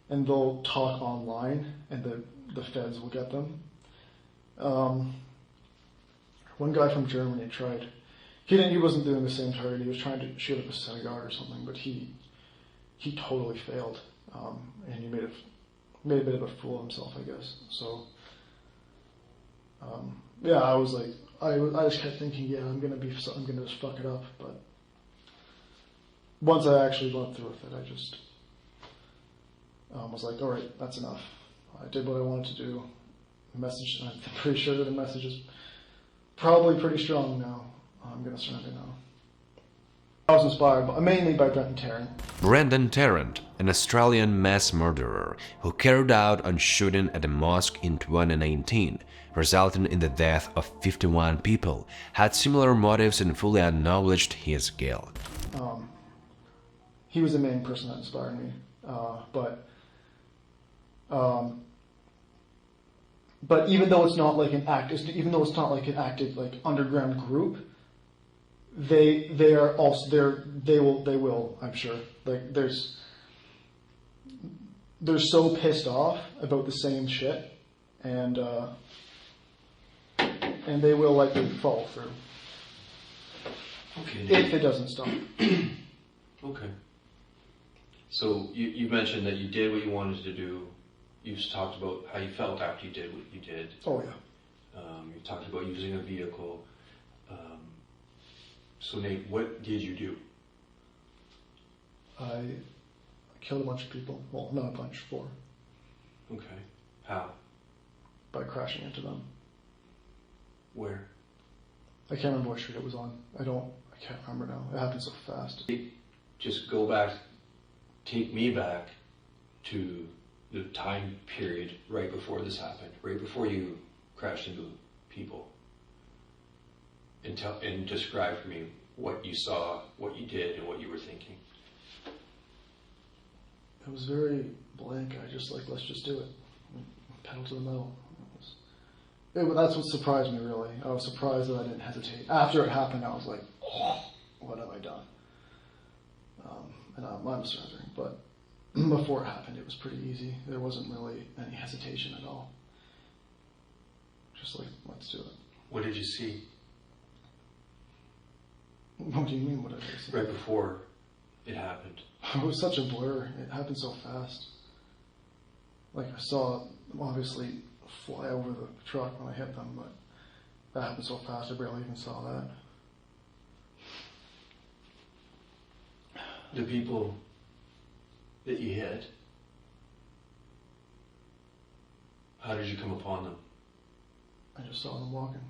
S2: and they'll talk online and the feds will get them. One guy from Germany tried. He wasn't doing the same target. He was trying to shoot up a synagogue or something, but he totally failed, and he made a bit of a fool of himself, I guess. So, yeah, I was like, I just kept thinking, yeah, I'm gonna just fuck it up. But once I actually went through with it, I just was like, all right, that's enough. I did what I wanted to do. The message, I'm pretty sure that the message is probably pretty strong now. I'm gonna surrender now. I was inspired mainly by Brendan Tarrant.
S3: Brendan Tarrant, an Australian mass murderer who carried out a shooting at a mosque in 2019, resulting in the death of 51 people, had similar motives and fully acknowledged his guilt.
S2: He was the main person that inspired me, but even though it's not like an active like underground group, they will, I'm sure, like, they're so pissed off about the same shit, and they will likely follow through.
S4: Okay.
S2: If it doesn't stop.
S4: Okay. So you mentioned that you did what you wanted to do. You've talked about how you felt after you did what you did.
S2: Oh yeah.
S4: You talked about using a vehicle. So Nate, what did you do?
S2: I killed a bunch of people. Well, not a bunch, 4.
S4: Okay. How?
S2: By crashing into them.
S4: Where?
S2: I can't remember what street it was on. I can't remember now. It happened so fast.
S4: Just go back, take me back to the time period right before this happened, right before you crashed into people. And describe for me what you saw, what you did, and what you were thinking.
S2: It was very blank. I just like, let's just do it. Pedal to the metal. That's what surprised me, really. I was surprised that I didn't hesitate. After it happened, I was like, oh, what have I done? And I'm surrendering. But before it happened, it was pretty easy. There wasn't really any hesitation at all. Just like, let's do it.
S4: What did you see?
S2: What do you mean, what did I see?
S4: Right before it happened.
S2: It was such a blur. It happened so fast. Like, I saw them obviously fly over the truck when I hit them, but that happened so fast I barely even saw that.
S4: The people that you hit, how did you come upon them?
S2: I just saw them walking.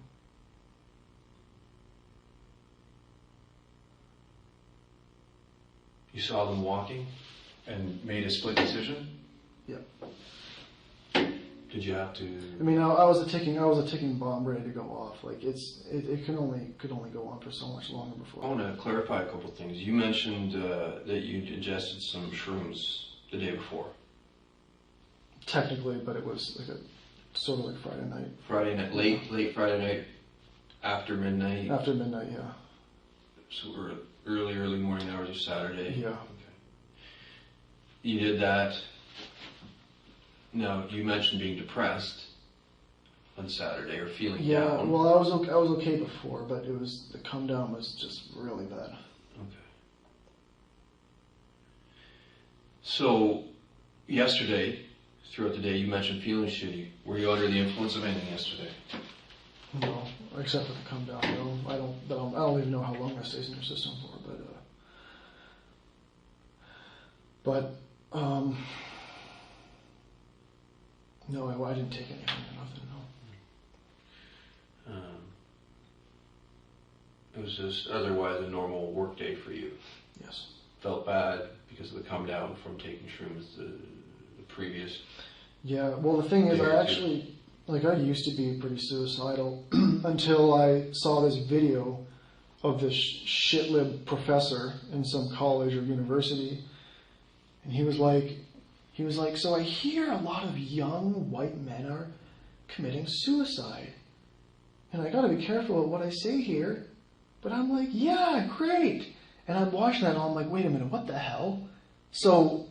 S4: You saw them walking and made a split decision?
S2: Yeah.
S4: Did you have to?
S2: I mean, I was a ticking bomb ready to go off. Like, it could only go on for so much longer before.
S4: I want to clarify a couple of things. You mentioned that you'd ingested some shrooms the day before.
S2: Technically, but it was like sort of like Friday night.
S4: Friday night, late Friday night, after midnight.
S2: After midnight, yeah.
S4: So we're early morning hours of Saturday.
S2: Yeah.
S4: Okay. You did that. Now, you mentioned being depressed. on Saturday or feeling
S2: Yeah,
S4: down?
S2: well, I was okay before, but the come down was just really bad.
S4: Okay. So, yesterday, throughout the day, you mentioned feeling shitty. Were you under the influence of anything yesterday?
S2: No, except for the come down. No, I don't even know how long that stays in your system for, no, I didn't take anything or nothing. No.
S4: It was just otherwise a normal work day for you.
S2: Yes.
S4: Felt bad because of the come down from taking shrooms the previous.
S2: Yeah. Well, the thing is,
S4: Day or
S2: I
S4: two.
S2: actually I used to be pretty suicidal until I saw this video of this shitlib professor in some college or university, and he was like, so I hear a lot of young white men are committing suicide, and I got to be careful with what I say here, but I'm like, yeah, great, and I'm watching that and I'm like, wait a minute, what the hell? So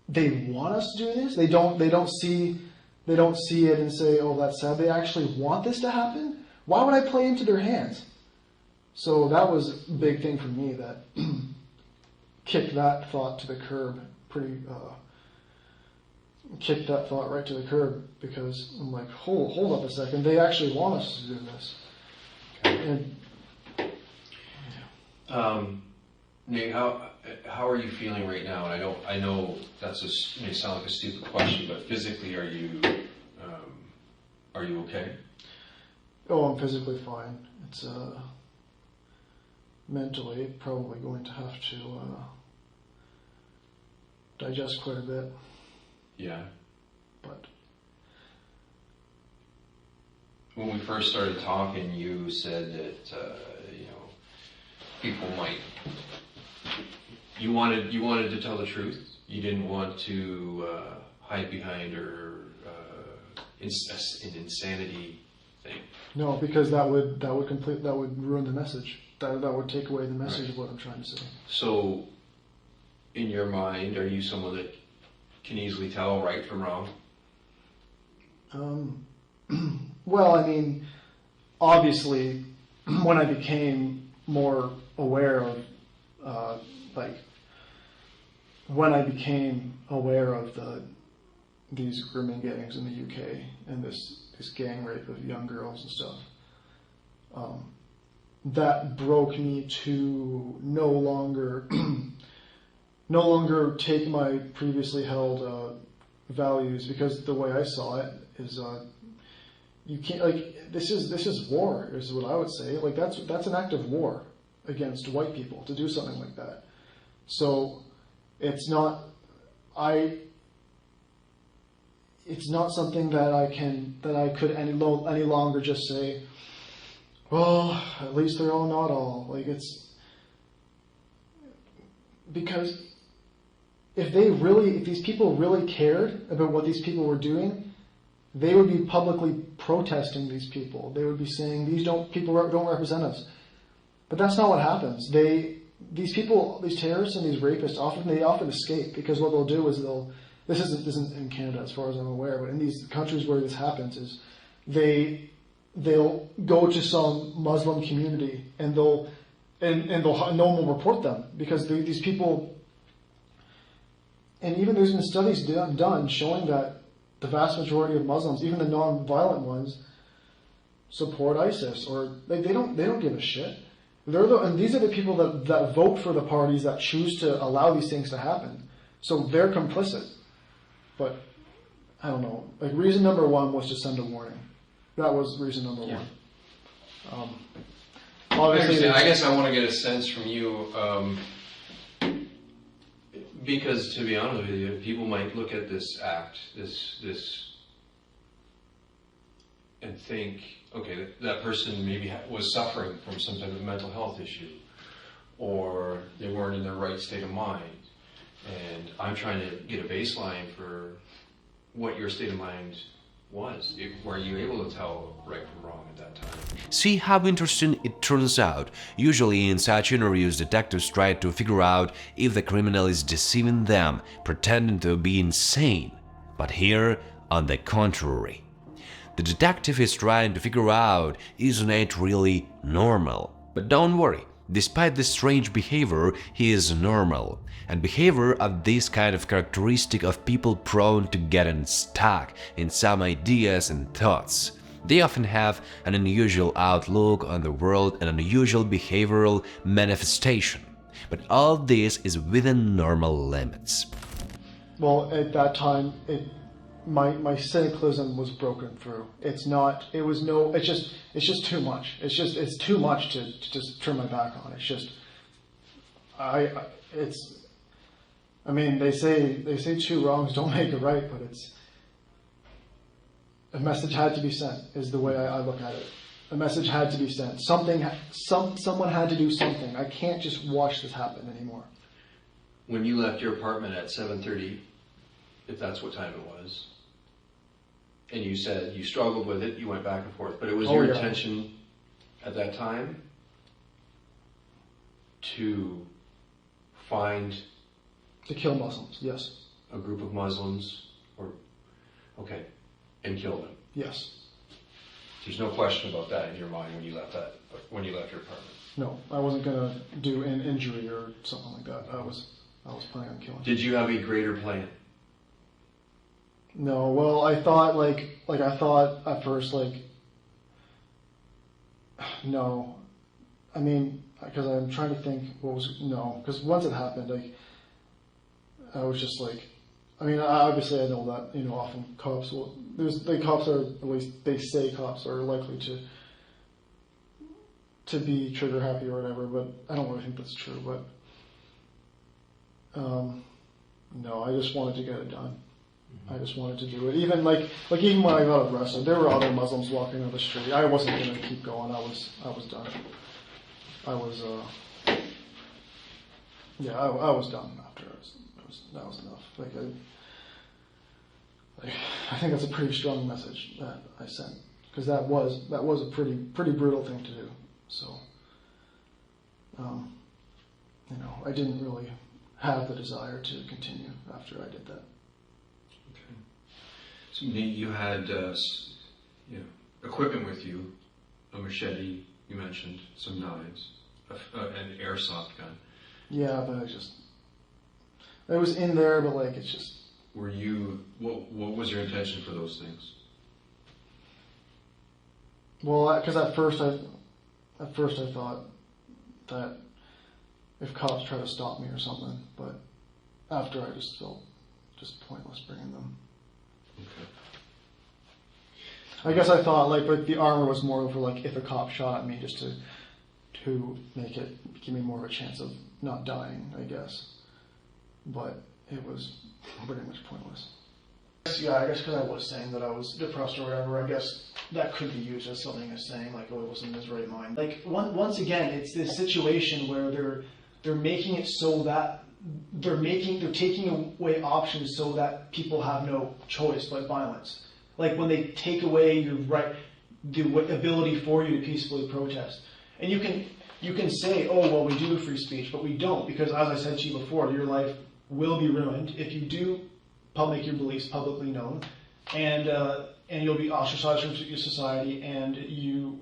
S2: they want us to do this? They don't see it and say, oh, that's sad. They actually want this to happen? Why would I play into their hands? So that was a big thing for me that kicked that thought to the curb kicked that thought right to the curb, because I'm like, hold up a second. They actually want us to do this. And,
S4: Nate, how are you feeling right now? And I know that's may sound like a stupid question, but physically, are you okay?
S2: oh, I'm physically fine. It's mentally probably going to have to digest quite a bit,
S4: Yeah.
S2: but
S4: When we first started talking, you said that people might. You wanted to tell the truth. You didn't want to hide behind an insanity thing.
S2: no, because that would ruin the message. That would take away the message
S4: Right.
S2: of what I'm trying to say.
S4: So, in your mind, are you someone that can easily tell right from wrong?
S2: Well, I mean, obviously, when I became more aware of, when I became aware of these grooming gangs in the UK and this gang rape of young girls and stuff, that broke me to no longer take my previously held values, because the way I saw it is you can't, this is war, is what I would say. Like that's an act of war against white people to do something like that. So it's not something that I could any longer just say, well, at least they're all not all. Like, it's because if these people really cared about what these people were doing, they would be publicly protesting these people. They would be saying, people don't represent us. But that's not what happens. These terrorists and these rapists often escape, because what they'll do is this isn't in Canada as far as I'm aware, but in these countries where this happens is they'll go to some Muslim community and no one will report them, because these people, and even there's been studies done showing that the vast majority of Muslims, even the non-violent ones, support ISIS, or they don't give a shit. And these are the people that vote for the parties that choose to allow these things to happen. So they're complicit. But I don't know. Like, reason number one was to send a warning. That was reason number one. Obviously,
S4: I guess I want to get a sense from you, because to be honest with you, people might look at this act, this, and think, okay, that person maybe was suffering from some type of mental health issue, or they weren't in their right state of mind. And I'm trying to get a baseline for what your state of mind was. Were you able to tell right from wrong at that time?
S3: See how interesting it turns out. Usually in such interviews, detectives try to figure out if the criminal is deceiving them, pretending to be insane. But here, on the contrary. The detective is trying to figure out, isn't it really normal? But don't worry, despite this strange behavior, he is normal. And behavior of this kind of characteristic of people prone to getting stuck in some ideas and thoughts. They often have an unusual outlook on the world and an unusual behavioral manifestation. But all this is within normal limits.
S2: Well, at that time, my cynicism was broken through. It's just too much. It's too much to just turn my back on. It's just, I mean, they say two wrongs don't make a right, but a message had to be sent, is the way I look at it. A message had to be sent. Someone had to do something. I can't just watch this happen anymore.
S4: When you left your apartment at 7:30, if that's what time it was, and you said you struggled with it, you went back and forth, but it was your intention at that time to
S2: kill Muslims, yes.
S4: A group of Muslims, and kill them.
S2: Yes.
S4: There's no question about that in your mind when you left your apartment.
S2: No, I wasn't gonna do an injury or something like that. I was planning on killing.
S4: Did you have a greater plan?
S2: No, well, I thought I thought at first no. I mean, because I'm trying to think because once it happened, I was just I mean, obviously I know that, often cops cops are, at least they say cops are likely to be trigger happy or whatever, but I don't really think that's true, but no, I just wanted to get it done. I just wanted to do it. Even even when I got arrested, there were other Muslims walking on the street. I wasn't going to keep going. I was done. I was done after. That was enough. I think that's a pretty strong message that I sent, because that was a pretty brutal thing to do. So, I didn't really have the desire to continue after I did that.
S1: Okay. So you had equipment with you, a machete, you mentioned, some knives, an airsoft gun.
S2: Yeah, but it was in there, but it's just.
S1: Were you? What was your intention for those things?
S2: Well, because at first I thought that if cops try to stop me or something, but after I just felt just pointless bringing them.
S1: Okay.
S2: I guess I thought but the armor was more for if a cop shot at me, just to give me more of a chance of not dying, I guess. But it was pretty much pointless. Yeah, I guess because I was saying that I was depressed or whatever, I guess that could be used as something as saying he wasn't in his right mind. Once again, it's this situation where they're making it so that they're taking away options so that people have no choice but violence. When they take away your right, the ability for you to peacefully protest, and you can say, oh well, we do free speech, but we don't, because as I said to you before, your life will be ruined if you do make your beliefs publicly known, and you'll be ostracized from your society, and the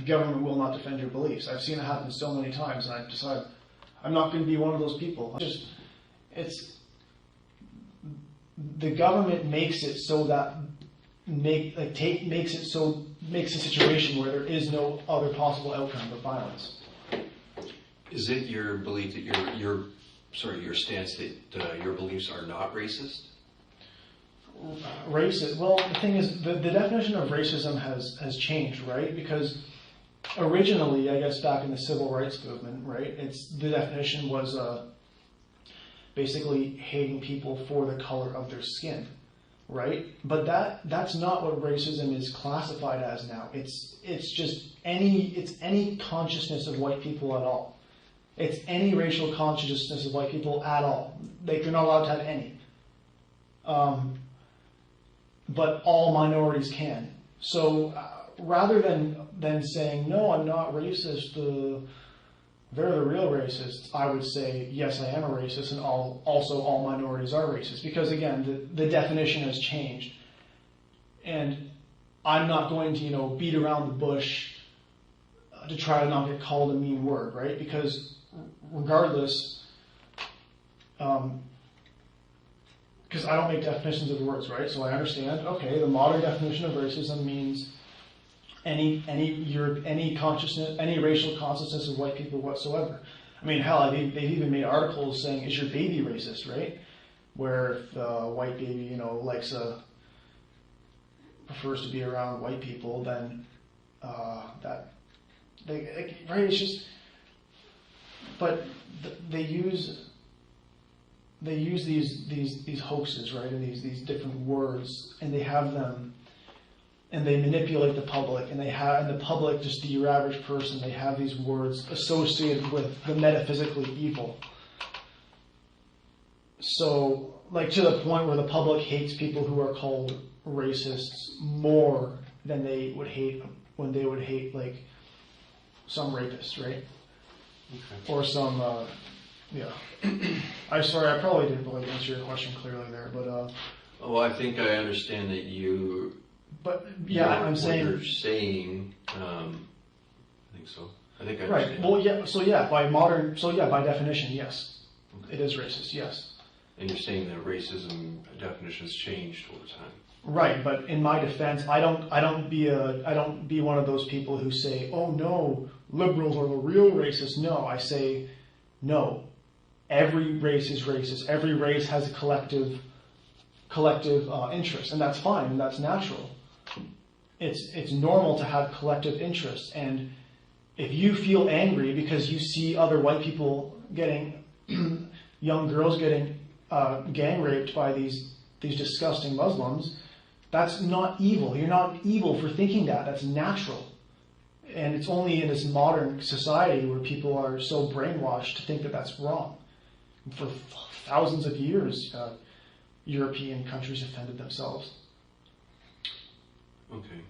S2: government will not defend your beliefs. I've seen it happen so many times, and I've decided I'm not going to be one of those people. The government makes it so that makes a situation where there is no other possible outcome but violence.
S4: Is it your belief that your stance that your beliefs are not racist?
S2: Racist. Well, the thing is, the definition of racism has changed, right? Because originally, I guess back in the civil rights movement, right, the definition was basically hating people for the color of their skin, right? But that's not what racism is classified as now. It's just any consciousness of white people at all. It's any racial consciousness of white people at all. They're not allowed to have any. But all minorities can. So rather than saying, no, I'm not racist, they're the real racists, I would say, yes, I am a racist, and also all minorities are racist. Because again, the definition has changed. And I'm not going to, beat around the bush to try to not get called a mean word, right? Because regardless, because I don't make definitions of words, right? So I understand, okay, the modern definition of racism means any consciousness, any racial consciousness of white people whatsoever. I mean, hell, they've even made articles saying, is your baby racist, right? Where if a white baby, prefers to be around white people, then right? It's just, but they use these hoaxes, right, and these different words, and they have them, and they manipulate the public, and the public, just your average person, they have these words associated with the metaphysically evil. So, to the point where the public hates people who are called racists more than they would hate when they would hate some rapist, right? Okay. Or some, I'm sorry, I probably didn't really answer your question clearly there, but
S4: well, I think I understand that you.
S2: But yeah, I'm saying.
S4: What you're saying. I think so. I think I
S2: understand. Right. Well, yeah. So yeah, by definition, yes,
S4: okay.
S2: It is racist. Yes.
S4: And you're saying that racism definition has changed over time.
S2: Right, but in my defense, I don't be one of those people who say, "Oh no, liberals are the real racists." No, I say, no. Every race is racist. Every race has a collective interest, and that's fine, and that's natural. It's normal to have collective interests, and if you feel angry because you see other white people getting young girls getting gang raped by these disgusting Muslims, that's not evil. You're not evil for thinking that. That's natural. And it's only in this modern society where people are so brainwashed to think that that's wrong. For thousands of years, European countries offended themselves.
S4: Okay.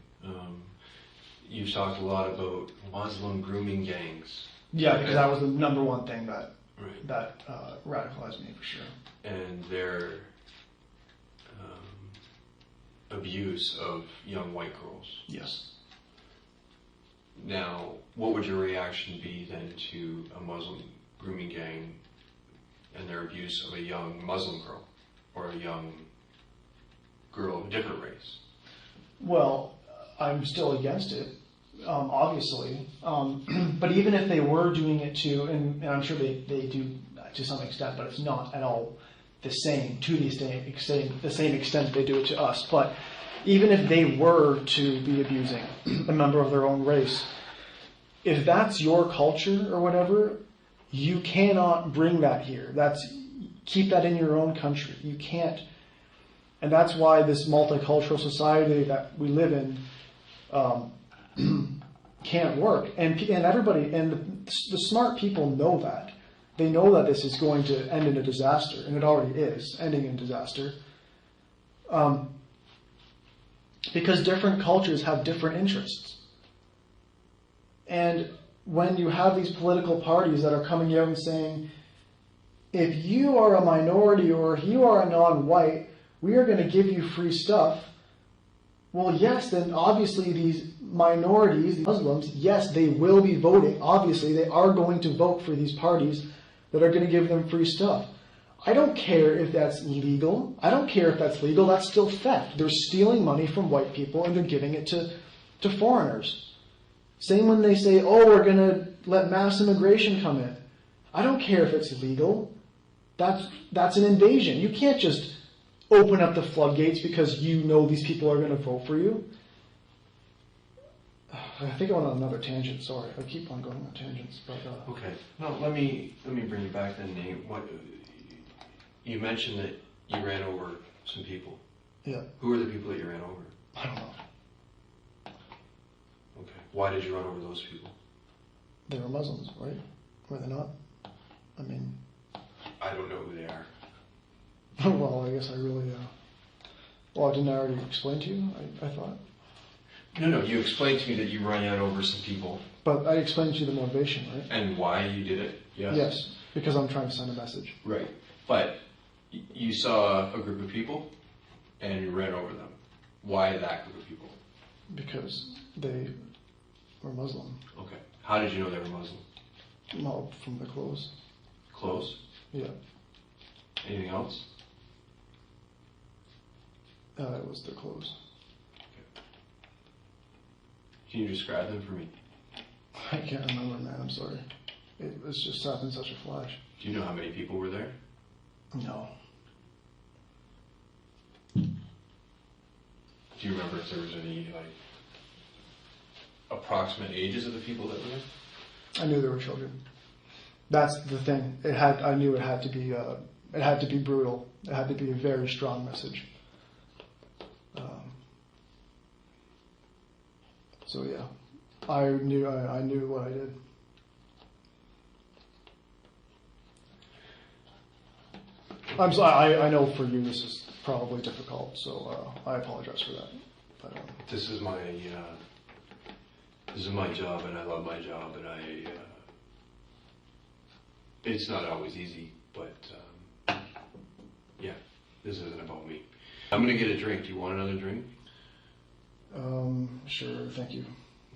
S4: You've talked a lot about Muslim grooming gangs.
S2: Yeah, because that was the number one thing that radicalized me for sure.
S4: And their abuse of young white girls.
S2: Yes.
S4: Now, what would your reaction be then to a Muslim grooming gang and their abuse of a young Muslim girl or a young girl of a different race?
S2: Well, I'm still against it, obviously. But even if they were doing it and I'm sure they do to some extent, but it's not at all the same to the same extent they do it to us. But even if they were to be abusing a member of their own race, if that's your culture or whatever, you cannot bring that here. Keep that in your own country. You can't. And that's why this multicultural society that we live in can't work. And everybody, and the smart people know that. They know that this is going to end in a disaster, and it already is ending in disaster. Because different cultures have different interests. And when you have these political parties that are coming out and saying, if you are a minority or if you are a non-white, we are going to give you free stuff. Well, yes, then obviously these minorities, the Muslims, yes, they will be voting. Obviously, they are going to vote for these parties that are going to give them free stuff. I don't care if that's legal. I don't care if that's legal. That's still theft. They're stealing money from white people and they're giving it to foreigners. Same when they say, oh, we're going to let mass immigration come in. I don't care if it's legal. That's an invasion. You can't just open up the floodgates because you know these people are going to vote for you. I think I went on another tangent. Sorry, I keep on going on tangents. But
S4: okay. No, let me bring you back then, Nate. What you mentioned that you ran over some people.
S2: Yeah.
S4: Who are the people that you ran over?
S2: I don't know.
S4: Okay. Why did you run over those people?
S2: They were Muslims, right? Were they not? I mean,
S4: I don't know who they are.
S2: Well, I guess I really. Well, didn't I already explain to you? I thought.
S4: No. You explained to me that you ran over some people.
S2: But I explained to you the motivation, right?
S4: And why you did it. Yes.
S2: Yes, because I'm trying to send a message.
S4: Right. But you saw a group of people, and you ran over them. Why that group of people?
S2: Because they were Muslim.
S1: Okay. How did you know they were Muslim?
S2: Well, from the clothes.
S1: Clothes?
S2: Yeah.
S1: Anything else?
S2: It was the clothes.
S1: Can you describe them for me?
S2: I can't remember, man. I'm sorry. It was just happened in such a flash.
S1: Do you know how many people were there?
S2: No.
S1: Do you remember if there was any, like, approximate ages of the people that were there?
S2: I knew there were children. That's the thing. I knew it had to be. It had to be brutal. It had to be a very strong message. So yeah, I knew what I did. I'm sorry. I know for you this is probably difficult, so I apologize for that. But,
S1: This is my job, and I love my job, and it's not always easy, but yeah, this isn't about me. I'm gonna get a drink. Do you want another drink?
S2: sure. Thank you.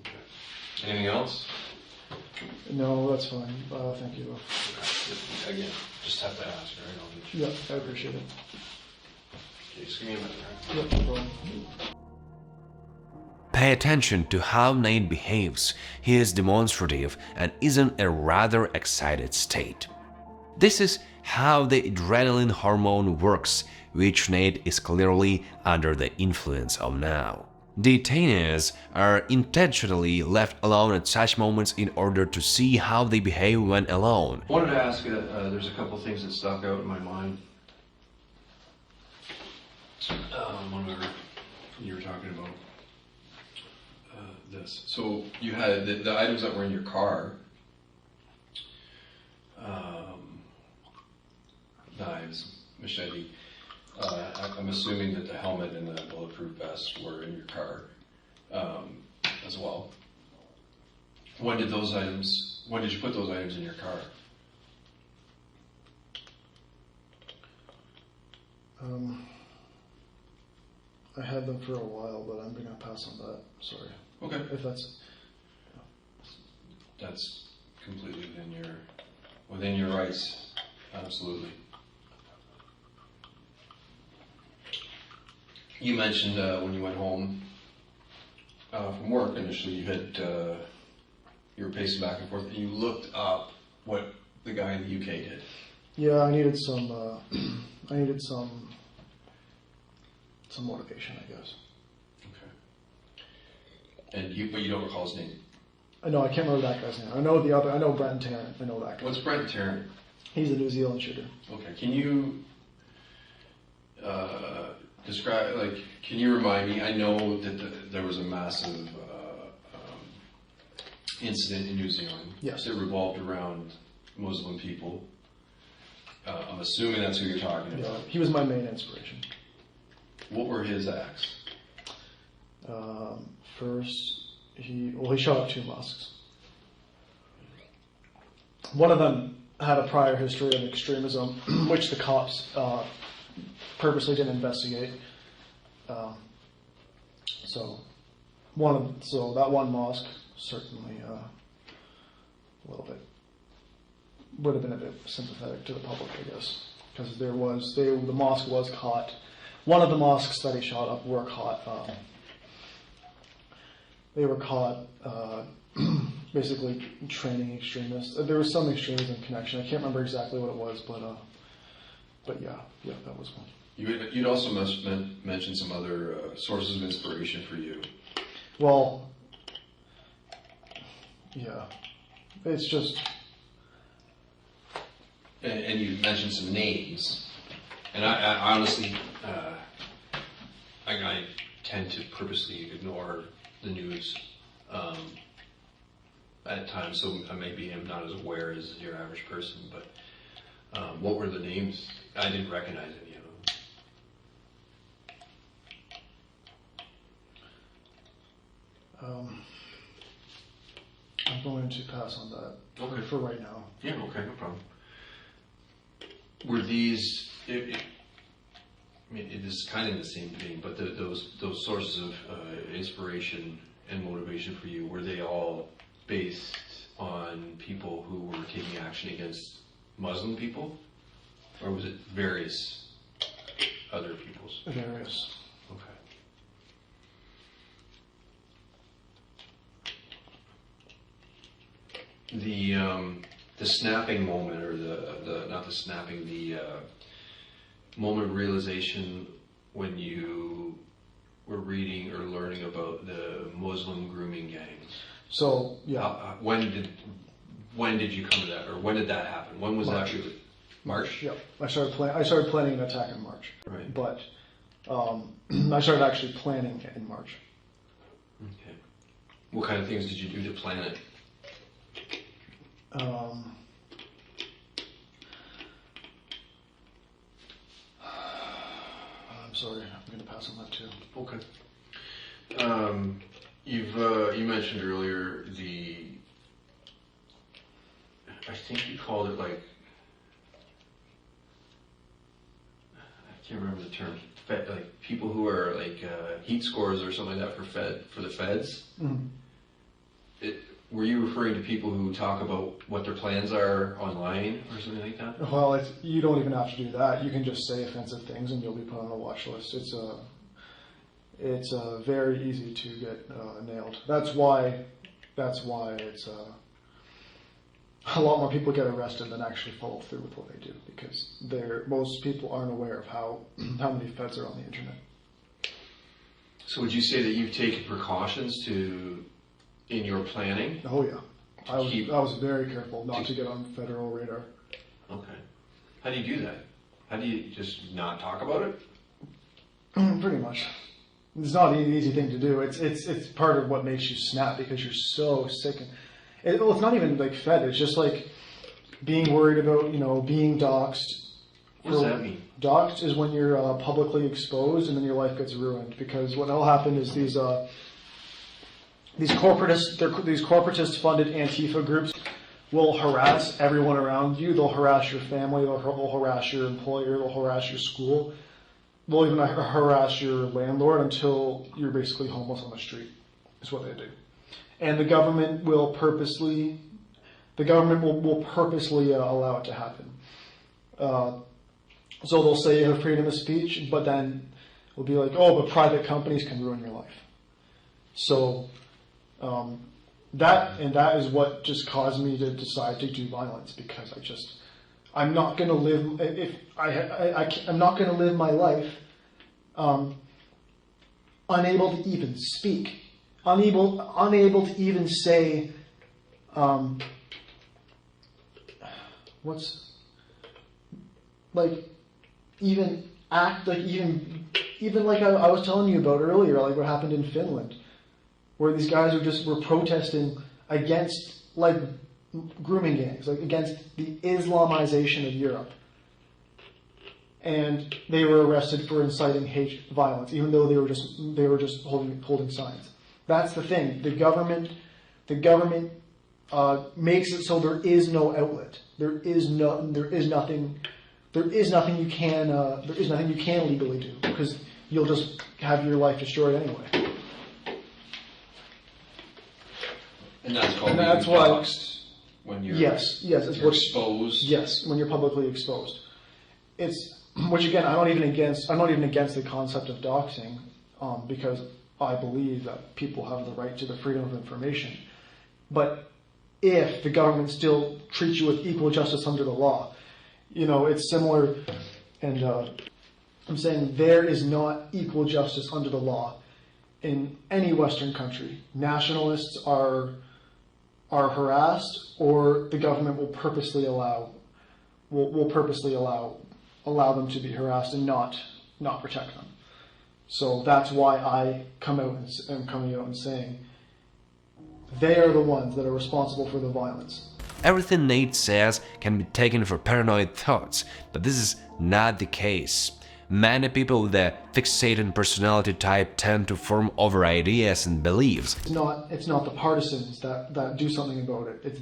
S1: Okay. Anything else?
S2: No, that's fine. Thank you.
S1: Okay. Again, just have to ask, right? I'll get you.
S2: Yeah, I appreciate it.
S1: Okay, just give me a minute, right?
S2: Yep, no problem.
S3: Pay attention to how Nate behaves. He is demonstrative and is in a rather excited state. This is how the adrenaline hormone works, which Nate is clearly under the influence of now. Detainees are intentionally left alone at such moments in order to see how they behave when alone.
S1: I wanted to ask, there's a couple things that stuck out in my mind. When you were talking about this. So you had the items that were in your car, knives, machete. I'm assuming that the helmet and the bulletproof vest were in your car as well. When did you put those items in your car?
S2: I had them for a while, but I'm going to pass on that. Sorry.
S1: Okay.
S2: If that's...
S1: That's completely within your rights. Absolutely. You mentioned when you went home from work initially, you were pacing back and forth, and you looked up what the guy in the UK did.
S2: Yeah, I needed some motivation, I guess.
S1: Okay. But you don't recall his name?
S2: No, I can't remember that guy's name. I know Brent Tarrant. I know that guy.
S1: What's Brent Tarrant?
S2: He's a New Zealand shooter.
S1: Okay. Can you describe, can you remind me? I know that there was a massive incident in New Zealand.
S2: Yes.
S1: It revolved around Muslim people. I'm assuming that's who you're talking about.
S2: Yeah, he was my main inspiration.
S1: What were his acts?
S2: First, he shot up 2 mosques. One of them had a prior history of extremism, which the cops purposely didn't investigate. So that one mosque certainly a little bit would have been a bit sympathetic to the public, I guess, because the mosque was caught. One of the mosques that he shot up were caught. They were caught basically training extremists. There was some extremism connection. I can't remember exactly what it was, but yeah, that was one.
S1: You'd also mentioned some other sources of inspiration for you.
S2: Well, yeah, it's just.
S1: And you mentioned some names, and I honestly, I tend to purposely ignore the news at times, so maybe I'm not as aware as your average person. But what were the names? I didn't recognize any of them.
S2: I'm going to pass on that for right now.
S1: Yeah. Okay. No problem. Were these? I mean, it is kind of in the same vein, but those sources of
S4: inspiration and motivation for you, were they all based on people who were taking action against Muslim people? Or was it various other peoples?
S2: Various.
S4: Okay. The snapping moment, or the not the snapping, the moment of realization when you were reading or learning about the Muslim grooming gangs.
S2: So yeah,
S4: When did you come to that, or when did that happen? When was
S2: March.
S4: that really? March?
S2: yeah. I started planning an attack in March,
S4: Right.
S2: but I started actually planning it in March.
S4: Okay. What kind of things did you do to plan it?
S2: I'm sorry, I'm going to pass on that too.
S4: Okay. You mentioned earlier I think you called it like, I can't remember the term, like people who are like heat scores or something like that for the feds.
S2: Mm-hmm.
S4: Were you referring to people who talk about what their plans are online or something like that?
S2: Well, you don't even have to do that. You can just say offensive things and you'll be put on a watch list. It's very easy to get nailed. That's why it's a lot more people get arrested than actually follow through with what they do, because most people aren't aware of how many feds are on the internet.
S4: So would you say that you've taken precautions in your planning?
S2: Oh yeah, I was very careful not to get on federal radar.
S4: Okay. How do you do that? How do you just not talk about it?
S2: Pretty much. It's not an easy thing to do. It's part of what makes you snap, because you're so sick. And it's not even like fed. It's just like being worried about being doxxed.
S4: What does that mean?
S2: Doxxed is when you're publicly exposed and then your life gets ruined, because what will happen is these corporatist funded Antifa groups will harass everyone around you. They'll harass your family. They'll harass your employer. They'll harass your school. They'll even harass your landlord until you're basically homeless on the street. Is what they do. And the government will purposely allow it to happen. So they'll say you have freedom of speech, but then it'll be like, oh, but private companies can ruin your life. So that is what just caused me to decide to do violence, because I'm not going to live I'm not going to live my life unable to even speak, unable to even say even act like even like I was telling you about earlier, like what happened in Finland, where these guys were protesting against like grooming gangs, like against the Islamization of Europe, and they were arrested for inciting hate violence, even though they were just holding signs. That's the thing. The government makes it so there is no outlet. There is nothing you can legally do, because you'll just have your life destroyed anyway.
S4: And that's called being
S2: why.
S4: doxxed, when you're
S2: you're
S4: exposed.
S2: Yes, when you're publicly exposed. Which again, I'm not even against the concept of doxing, because I believe that people have the right to the freedom of information. But if the government still treats you with equal justice under the law, it's similar, and I'm saying there is not equal justice under the law in any Western country. Nationalists are harassed, or the government will purposely allow them to be harassed and not protect them. So that's why I am coming out and saying they are the ones that are responsible for the violence.
S3: Everything Nate says can be taken for paranoid thoughts, but this is not the case. Many people with a fixated personality type tend to form over ideas and beliefs.
S2: It's not the partisans that do something about it. It's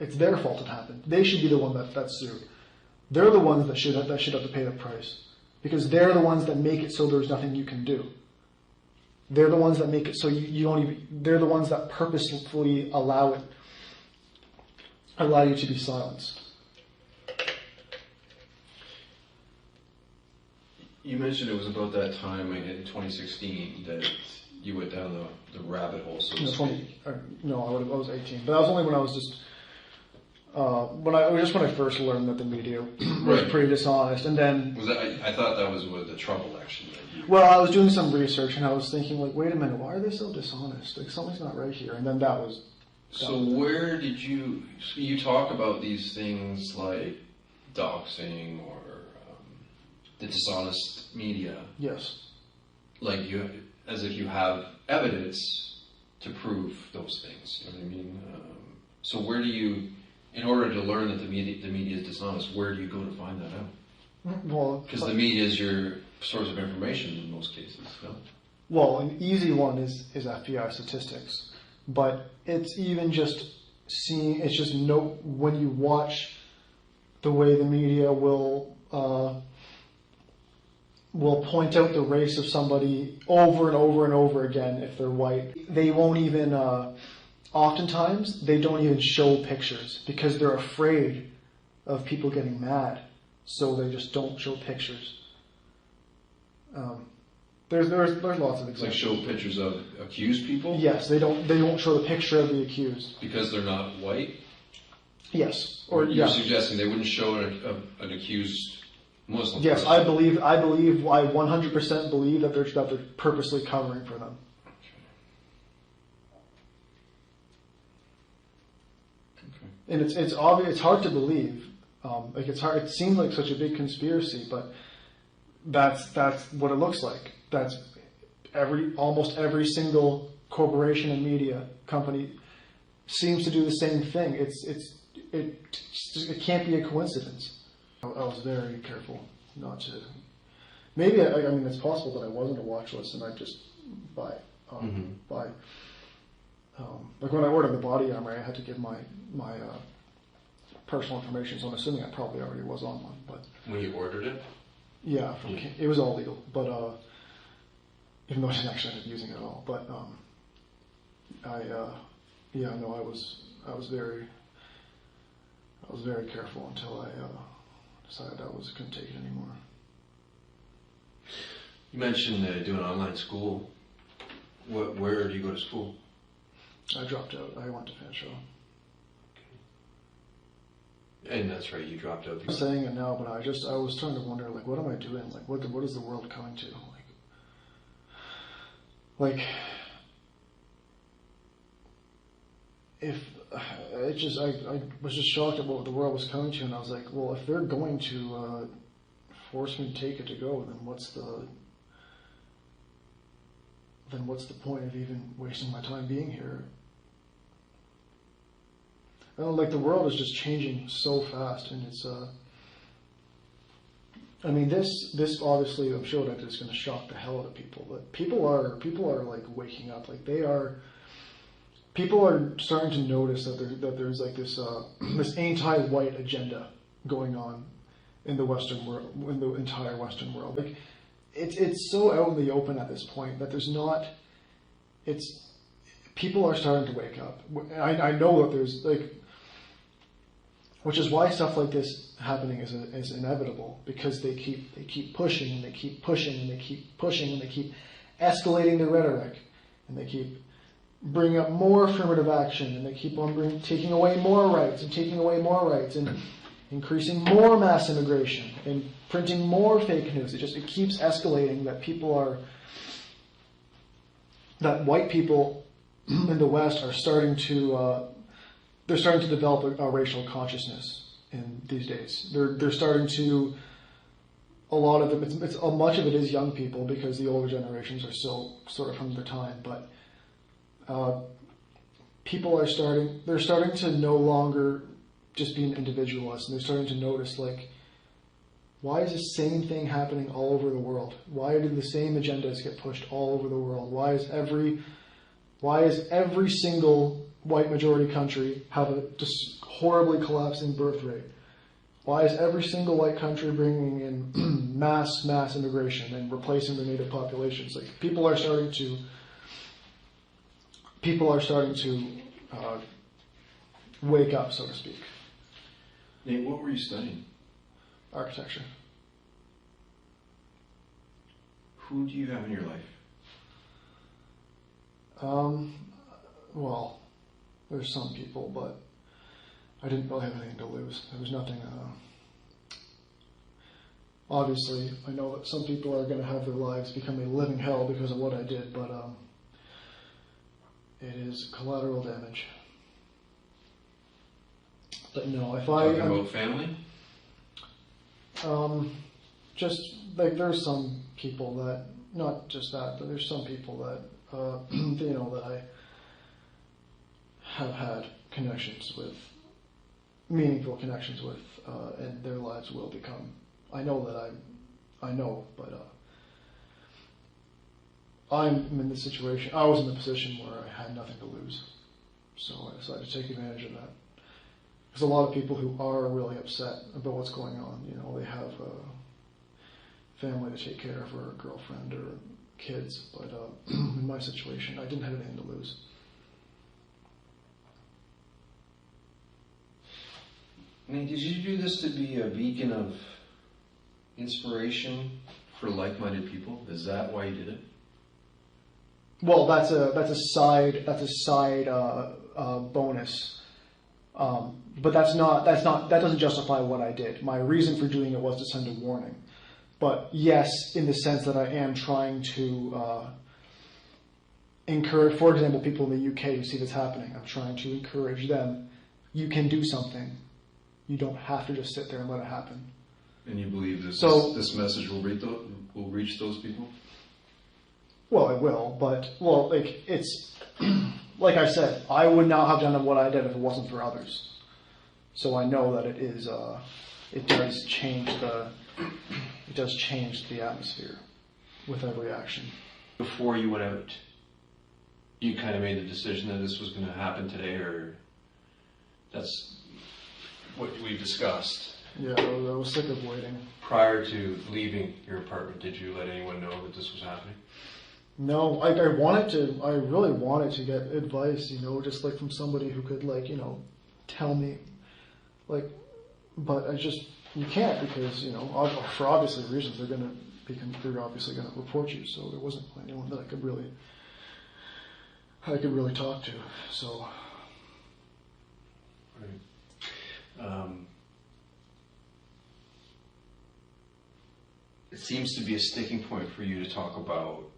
S2: it's their fault it happened. They should be the one that's sued. They're the ones that should have to pay the price, because they're the ones that make it so there's nothing you can do. They're the ones that make it so you don't even. They're the ones that purposefully allow you to be silenced.
S1: You mentioned it was about that time in 2016 that you went down the rabbit hole, so to speak.
S2: I was 18, but that was only when I was just when I first learned that the media was
S1: Right.
S2: pretty dishonest, and then
S1: I thought that was what the trouble actually.
S2: well, I was doing some research and I was thinking like, wait a minute, why are they so dishonest? Like something's not right here, and then that was.
S1: So where did you talk about these things like doxing or the dishonest media?
S2: Yes.
S1: Like as if you have evidence to prove those things. You know what I mean? So where do you, in order to learn that the media is dishonest, where do you go to find that out?
S2: Well,
S1: Because the media is your source of information in most cases. No?
S2: well, an easy one is FBI statistics, but it's even just seeing. It's just when you watch the way the media will point out the race of somebody over and over and over again if they're white. They won't even. Oftentimes, they don't even show pictures because they're afraid of people getting mad, so they just don't show pictures. There's lots of examples.
S1: Like show pictures of accused people?
S2: Yes, they won't show the picture of the accused.
S1: Because they're not white?
S2: Yes,
S1: Or you're
S2: yeah.
S1: suggesting they wouldn't show an accused Muslim
S2: Yes,
S1: person?
S2: I 100% believe that they're purposely covering for them. And it's obvious. It's hard to believe. Like it's hard. It seems like such a big conspiracy, but that's what it looks like. That's almost every single corporation and media company seems to do the same thing. It can't be a coincidence. I was very careful not to. Maybe I mean it's possible that I wasn't a watch list and I just like when I ordered the body armor, I had to give my personal information. So I'm assuming I probably already was on one. But
S4: When you ordered it?
S2: yeah, it was all legal. But even though I didn't actually end up using it at all. But I was very careful until I decided I couldn't take it anymore.
S1: You mentioned doing online school. Where do you go to school?
S2: I dropped out. I went to Fanshawe.
S1: And that's right, you dropped out.
S2: I'm saying it now, but I was trying to wonder, like, what am I doing? Like, what is the world coming to? Like, if I was just shocked at what the world was coming to, and I was like, well, if they're going to force me to take it to go, then what's the point of even wasting my time being here? I don't know, like the world is just changing so fast, and it's I mean, this obviously, I'm sure that it's going to shock the hell out of people, but people are like waking up, like people are starting to notice that there's like this this anti-white agenda going on in the Western world, in the entire Western world. Like it's so out in the open at this point that there's not. People are starting to wake up. I know that there's like, which is why stuff like this happening is inevitable, because they keep pushing and they keep pushing and they keep pushing and they keep escalating the rhetoric and they keep bringing up more affirmative action and they keep on taking away more rights and taking away more rights and increasing more mass immigration and printing more fake news. It keeps escalating that white people in the West are starting to develop a racial consciousness in these days. They're starting to, a lot of them, much of it is young people because the older generations are still sort of from their time, but people are starting to no longer just be an individualist, and they're starting to notice, like, why is the same thing happening all over the world? Why do the same agendas get pushed all over the world? Why is every single white majority country have a just horribly collapsing birth rate? Why is every single white country bringing in mass immigration and replacing the native populations? Like, people are starting to people are starting to wake up, so to speak.
S1: Nate, what were you studying?
S2: Architecture.
S1: Who do you have in your life?
S2: Well, there's some people, but I didn't really have anything to lose. There was nothing. Obviously, I know that some people are going to have their lives become a living hell because of what I did, but it is collateral damage. But no, if
S1: Talking about family?
S2: Just like there's some people that, not just that, but there's some people that you know, that I have had connections with, meaningful connections with, and their lives will become. I know that I know, but I'm in the situation. I was in the position where I had nothing to lose, so I decided to take advantage of that. There's a lot of people who are really upset about what's going on. You know, they have a family to take care of, or a girlfriend, or kids. But in my situation, I didn't have anything to lose.
S1: Nate, did you do this to be a beacon of inspiration for like-minded people? Is that why you did it?
S2: Well, that's a side bonus. But that doesn't justify what I did. My reason for doing it was to send a warning. But yes, in the sense that I am trying to encourage, for example, people in the UK who see this happening, I'm trying to encourage them. You can do something. You don't have to just sit there and let it happen.
S1: And you believe this message will reach those people?
S2: Well, it will, but like it's like I said, I would not have done what I did if it wasn't for others. So I know that it does change the atmosphere with every action.
S4: Before you went out, you kind of made the decision that this was going to happen today, or that's what we discussed.
S2: Yeah, I was sick of waiting.
S4: Prior to leaving your apartment, did you let anyone know that this was happening?
S2: No, I really wanted to get advice, you know, just like from somebody who could, like, you know, tell me, like, but you can't, because, you know, for obviously reasons, they're obviously going to report you, so there wasn't anyone that I could really talk to, so.
S4: Right. It seems to be a sticking point for you to talk about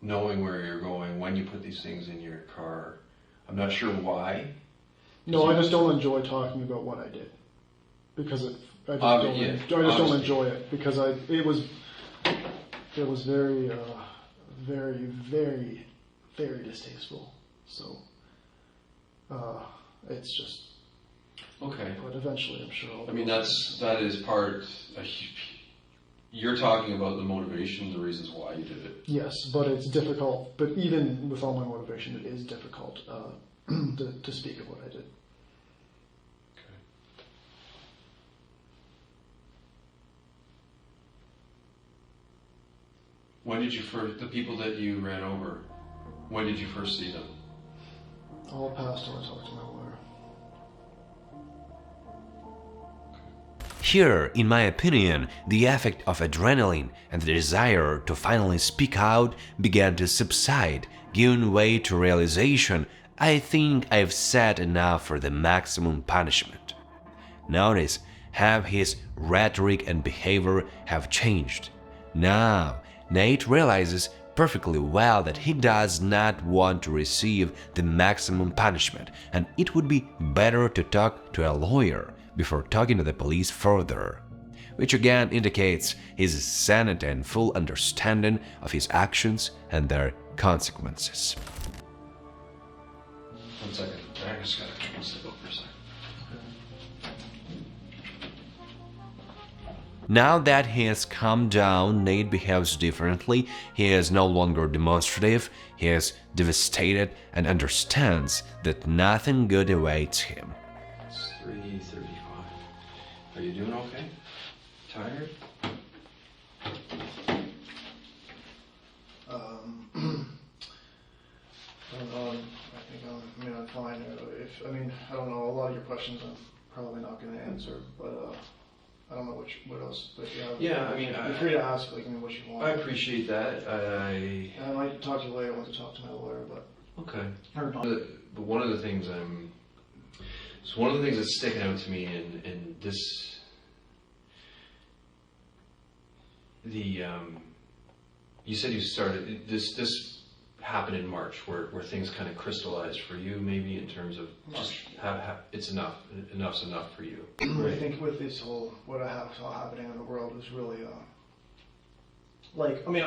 S4: knowing where you're going when you put these things in your car. I'm not sure why.
S2: No, I just don't enjoy talking about what I did, because I just don't enjoy it, because it was very, very, very, very distasteful. So it's just
S4: okay.
S2: But eventually, I'm sure.
S4: That is part. You're talking about the motivation, the reasons why you did it.
S2: Yes, but it's difficult. But even with all my motivation, it is difficult to speak of what I did.
S4: Okay. When did you first, the people that you ran over, when did you first see them?
S2: All passed when I talked to my lawyer.
S3: Here, in my opinion, the effect of adrenaline and the desire to finally speak out began to subside, giving way to realization, I think I've said enough for the maximum punishment. Notice how his rhetoric and behavior have changed. Now, Nate realizes perfectly well that he does not want to receive the maximum punishment, and it would be better to talk to a lawyer before talking to the police further, which again indicates his sanity and full understanding of his actions and their consequences.
S4: 1 second. I just gotta step up for a second.
S3: Now that he has calmed down, Nate behaves differently. He is no longer demonstrative, he is devastated and understands that nothing good awaits him.
S4: It's 3:35. Are you doing okay? Tired?
S2: I don't know, a lot of your questions I'm probably not going to answer, but I don't know what else. But
S1: Yeah, I mean,
S2: you're free to ask like what you want.
S1: I appreciate that.
S2: And I might talk to you later. I want to talk to my lawyer, but
S1: Okay.
S2: or not.
S1: But one of the things that's sticking out to me in this, you said you started, this happened in March where things kind of crystallized for you, maybe in terms of just it's enough's enough for you.
S2: I think with this whole, what I have saw happening in the world is really, like, I mean,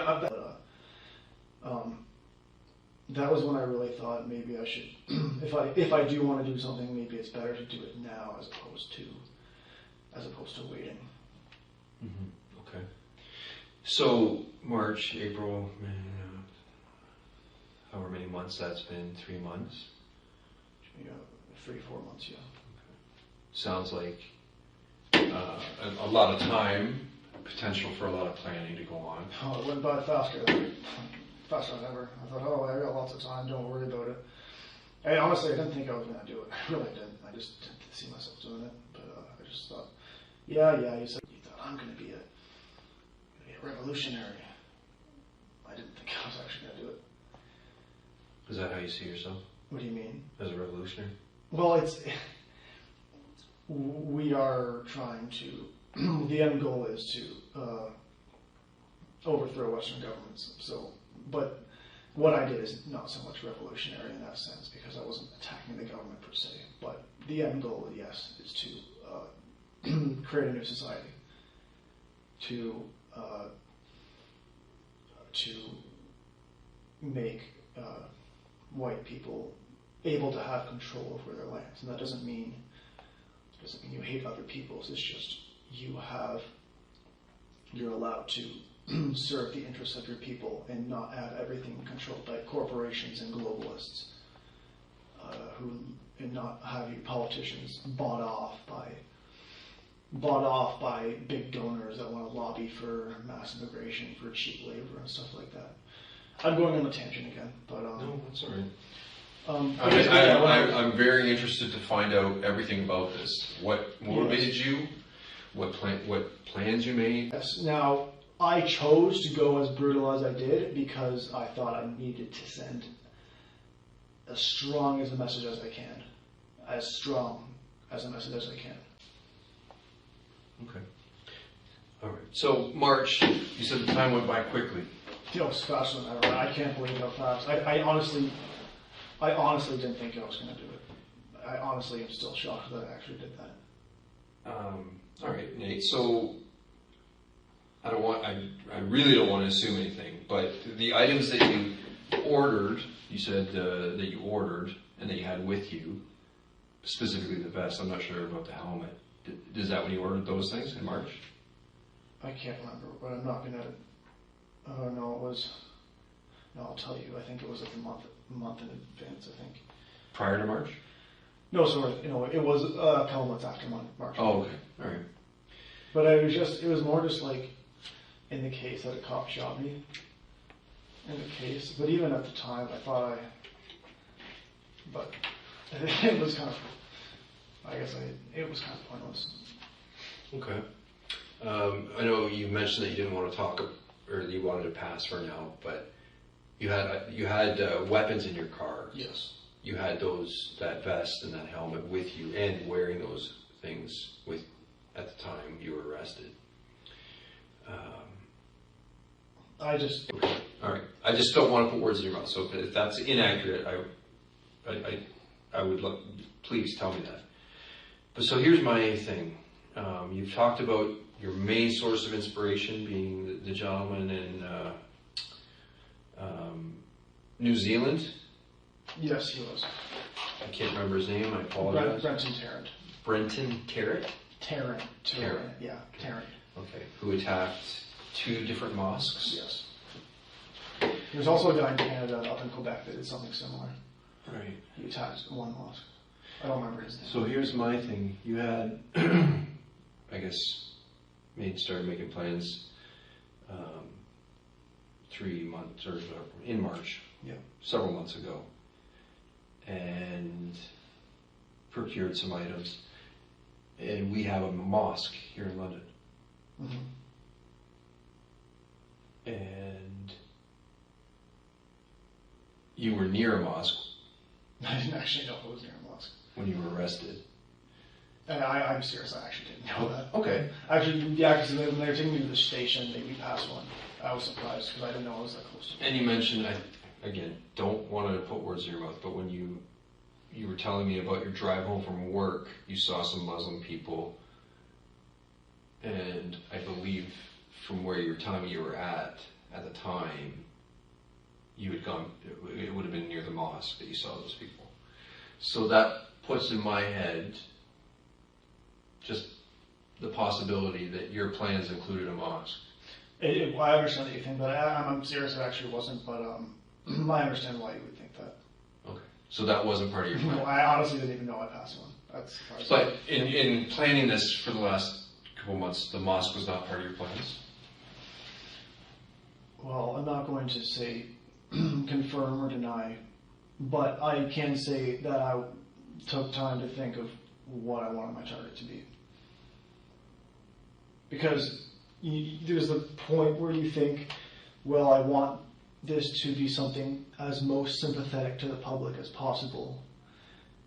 S2: that was when I really thought maybe I should, if I do want to do something, maybe it's better to do it now as opposed to waiting.
S1: Mm-hmm. Okay. So March, April, however many months that's been, 3 months?
S2: Yeah, 3-4 months, yeah.
S1: Sounds like a lot of time, potential for a lot of planning to go on.
S2: Oh, it went by faster than ever. I thought, oh, I got lots of time, don't worry about it. And honestly, I didn't think I was going to do it. I really didn't. I just didn't see myself doing it. But I just thought, yeah, you thought I'm going to be a revolutionary. I didn't think I was actually going to do it.
S1: Is that how you see yourself?
S2: What do you mean?
S1: As a revolutionary?
S2: Well, we are trying to, the end goal is to overthrow Western governments. So, but what I did is not so much revolutionary in that sense because I wasn't attacking the government per se. But the end goal, yes, is to create a new society, to make white people able to have control over their lands, and that doesn't mean you hate other peoples. It's just you're allowed to serve the interests of your people and not have everything controlled by corporations and globalists, and not have your politicians bought off by big donors that want to lobby for mass immigration, for cheap labor and stuff like that. I'm going on a tangent again, but
S1: no, that's all right.
S2: I'm
S1: I'm very interested to find out everything about this. What motivated you? What plans you made?
S2: Yes. Now, I chose to go as brutal as I did because I thought I needed to send as strong as a message as I can. As strong as a message as I can.
S1: Okay. All right. So March, you said the time went by quickly.
S2: It was faster than ever. I can't believe how fast. I honestly didn't think I was going to do it. I honestly am still shocked that I actually did that.
S1: All right, Nate. So I really don't want to assume anything, but the items that you ordered, you said that you ordered and that you had with you, specifically the vest. I'm not sure about the helmet. Is that when you ordered those things in March?
S2: I can't remember, but I'm not going to. Oh no, it was. No, I'll tell you. I think it was like a month in advance. I think.
S1: Prior to March?
S2: No, sorry. It was a couple months after March.
S1: Oh, okay. All right.
S2: But it was more just like in the case that a cop shot me. In the case, but even at the time, I thought but it was kind of. It was kind of pointless.
S1: Okay. I know you mentioned that you didn't want to talk, or that you wanted to pass for now, but you had weapons in your car.
S2: Yes.
S1: You had that vest and that helmet with you, and wearing those things at the time you were arrested. Okay. All right. I just don't want to put words in your mouth. So if that's inaccurate, I would please tell me that. But so here's my thing. You've talked about your main source of inspiration being the gentleman in New Zealand.
S2: Yes, he was.
S1: I can't remember his name. I apologize.
S2: Brenton Tarrant.
S1: Brenton Tarrant?
S2: Tarrant.
S1: Tarrant.
S2: Yeah, Tarrant.
S1: Okay. Who attacked 2 different mosques?
S2: Yes. There's also a guy in Canada up in Quebec that did something similar.
S1: Right.
S2: He attacked one mosque. I don't remember his name.
S1: So here's my thing. You had, I guess, started making plans 3 months or in March.
S2: Yeah.
S1: Several months ago. And
S4: procured some items, and we have a mosque here in London.
S2: Mhm.
S4: And you were near a mosque
S2: I didn't actually know it was near a mosque.
S4: when you were arrested.
S2: And I'm serious, I actually didn't know that.
S4: Okay.
S2: Actually, yeah, because when they were taking me to the station, we passed one. I was surprised because I didn't know it was that close.
S4: And you mentioned, again, don't want to put words in your mouth, but when you were telling me about your drive home from work, you saw some Muslim people, and I believe from where you were telling me you were at the time, you had gone, it would have been near the mosque that you saw those people. So that puts in my head just the possibility that your plans included a mosque.
S2: I understand what you think, but I'm serious, it actually wasn't, but I understand why you would think that.
S4: Okay. So that wasn't part of your plan.
S2: No, I honestly didn't even know I passed one. That's surprising.
S4: But in planning this for the last couple months, the mosque was not part of your plans?
S2: Well, I'm not going to say confirm or deny, but I can say that I took time to think of what I wanted my target to be. Because there's the point where you think, well, I want this to be something as most sympathetic to the public as possible,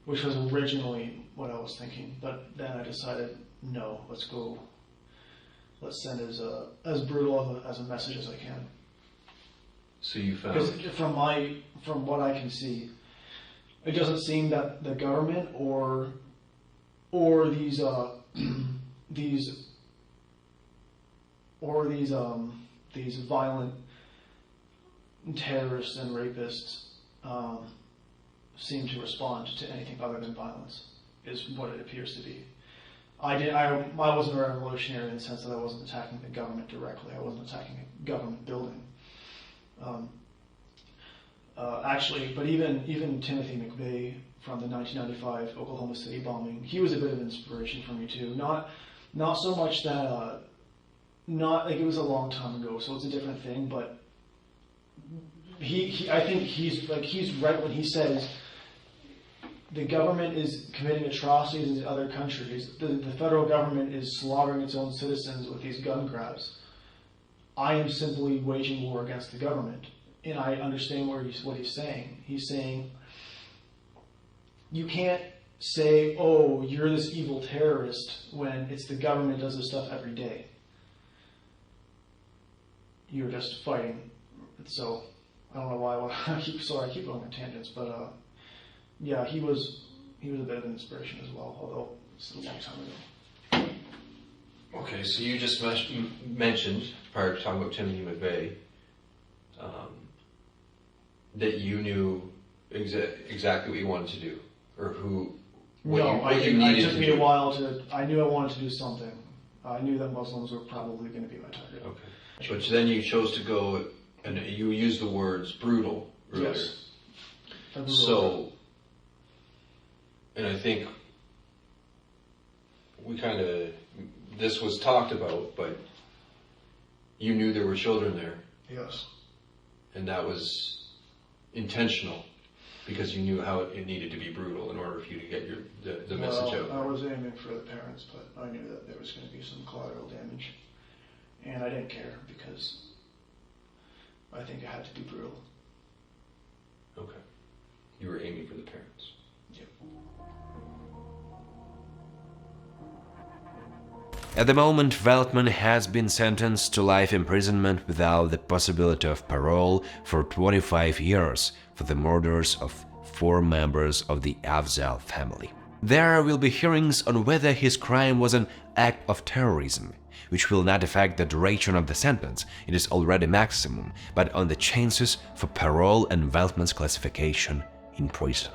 S2: which was originally what I was thinking. But then I decided, no, let's send as brutal as a message as I can.
S4: So you
S2: Because
S4: found...
S2: from what I can see, it doesn't seem that the government or these violent terrorists and rapists seem to respond to anything other than violence, is what it appears to be. I wasn't a revolutionary in the sense that I wasn't attacking the government directly. I wasn't attacking a government building. Actually, but even Timothy McVeigh from the 1995 Oklahoma City bombing, he was a bit of inspiration for me too. Not so much that, not like it was a long time ago, so it's a different thing. But I think he's right when he says the government is committing atrocities in other countries. The federal government is slaughtering its own citizens with these gun grabs. I am simply waging war against the government. And I understand what he's saying. He's saying, you can't say, oh, you're this evil terrorist when it's the government does this stuff every day. You're just fighting. So, I don't know why I keep going on tangents, but yeah, he was a bit of an inspiration as well, although it's a long time ago.
S4: Okay, so you just mentioned, prior to talking about Timothy McVeigh, that you knew exactly what you wanted to do, or
S2: It took me a while I knew I wanted to do something. I knew that Muslims were probably going to be my target.
S4: Okay. But then you chose to go, and you used the words brutal earlier.
S2: Yes.
S4: So, and I think this was talked about, but you knew there were children there.
S2: Yes.
S4: And that was intentional, because you knew how it needed to be brutal in order for you to get the message out.
S2: I was aiming for the parents, but I knew that there was going to be some collateral damage. And I didn't care, because I think it had to be brutal.
S4: Okay. You were aiming for the parents.
S2: Yep.
S3: At the moment, Veltman has been sentenced to life imprisonment without the possibility of parole for 25 years for the murders of 4 members of the Afzal family. There will be hearings on whether his crime was an act of terrorism, which will not affect the duration of the sentence, it is already maximum, but on the chances for parole and Veltman's classification in prison.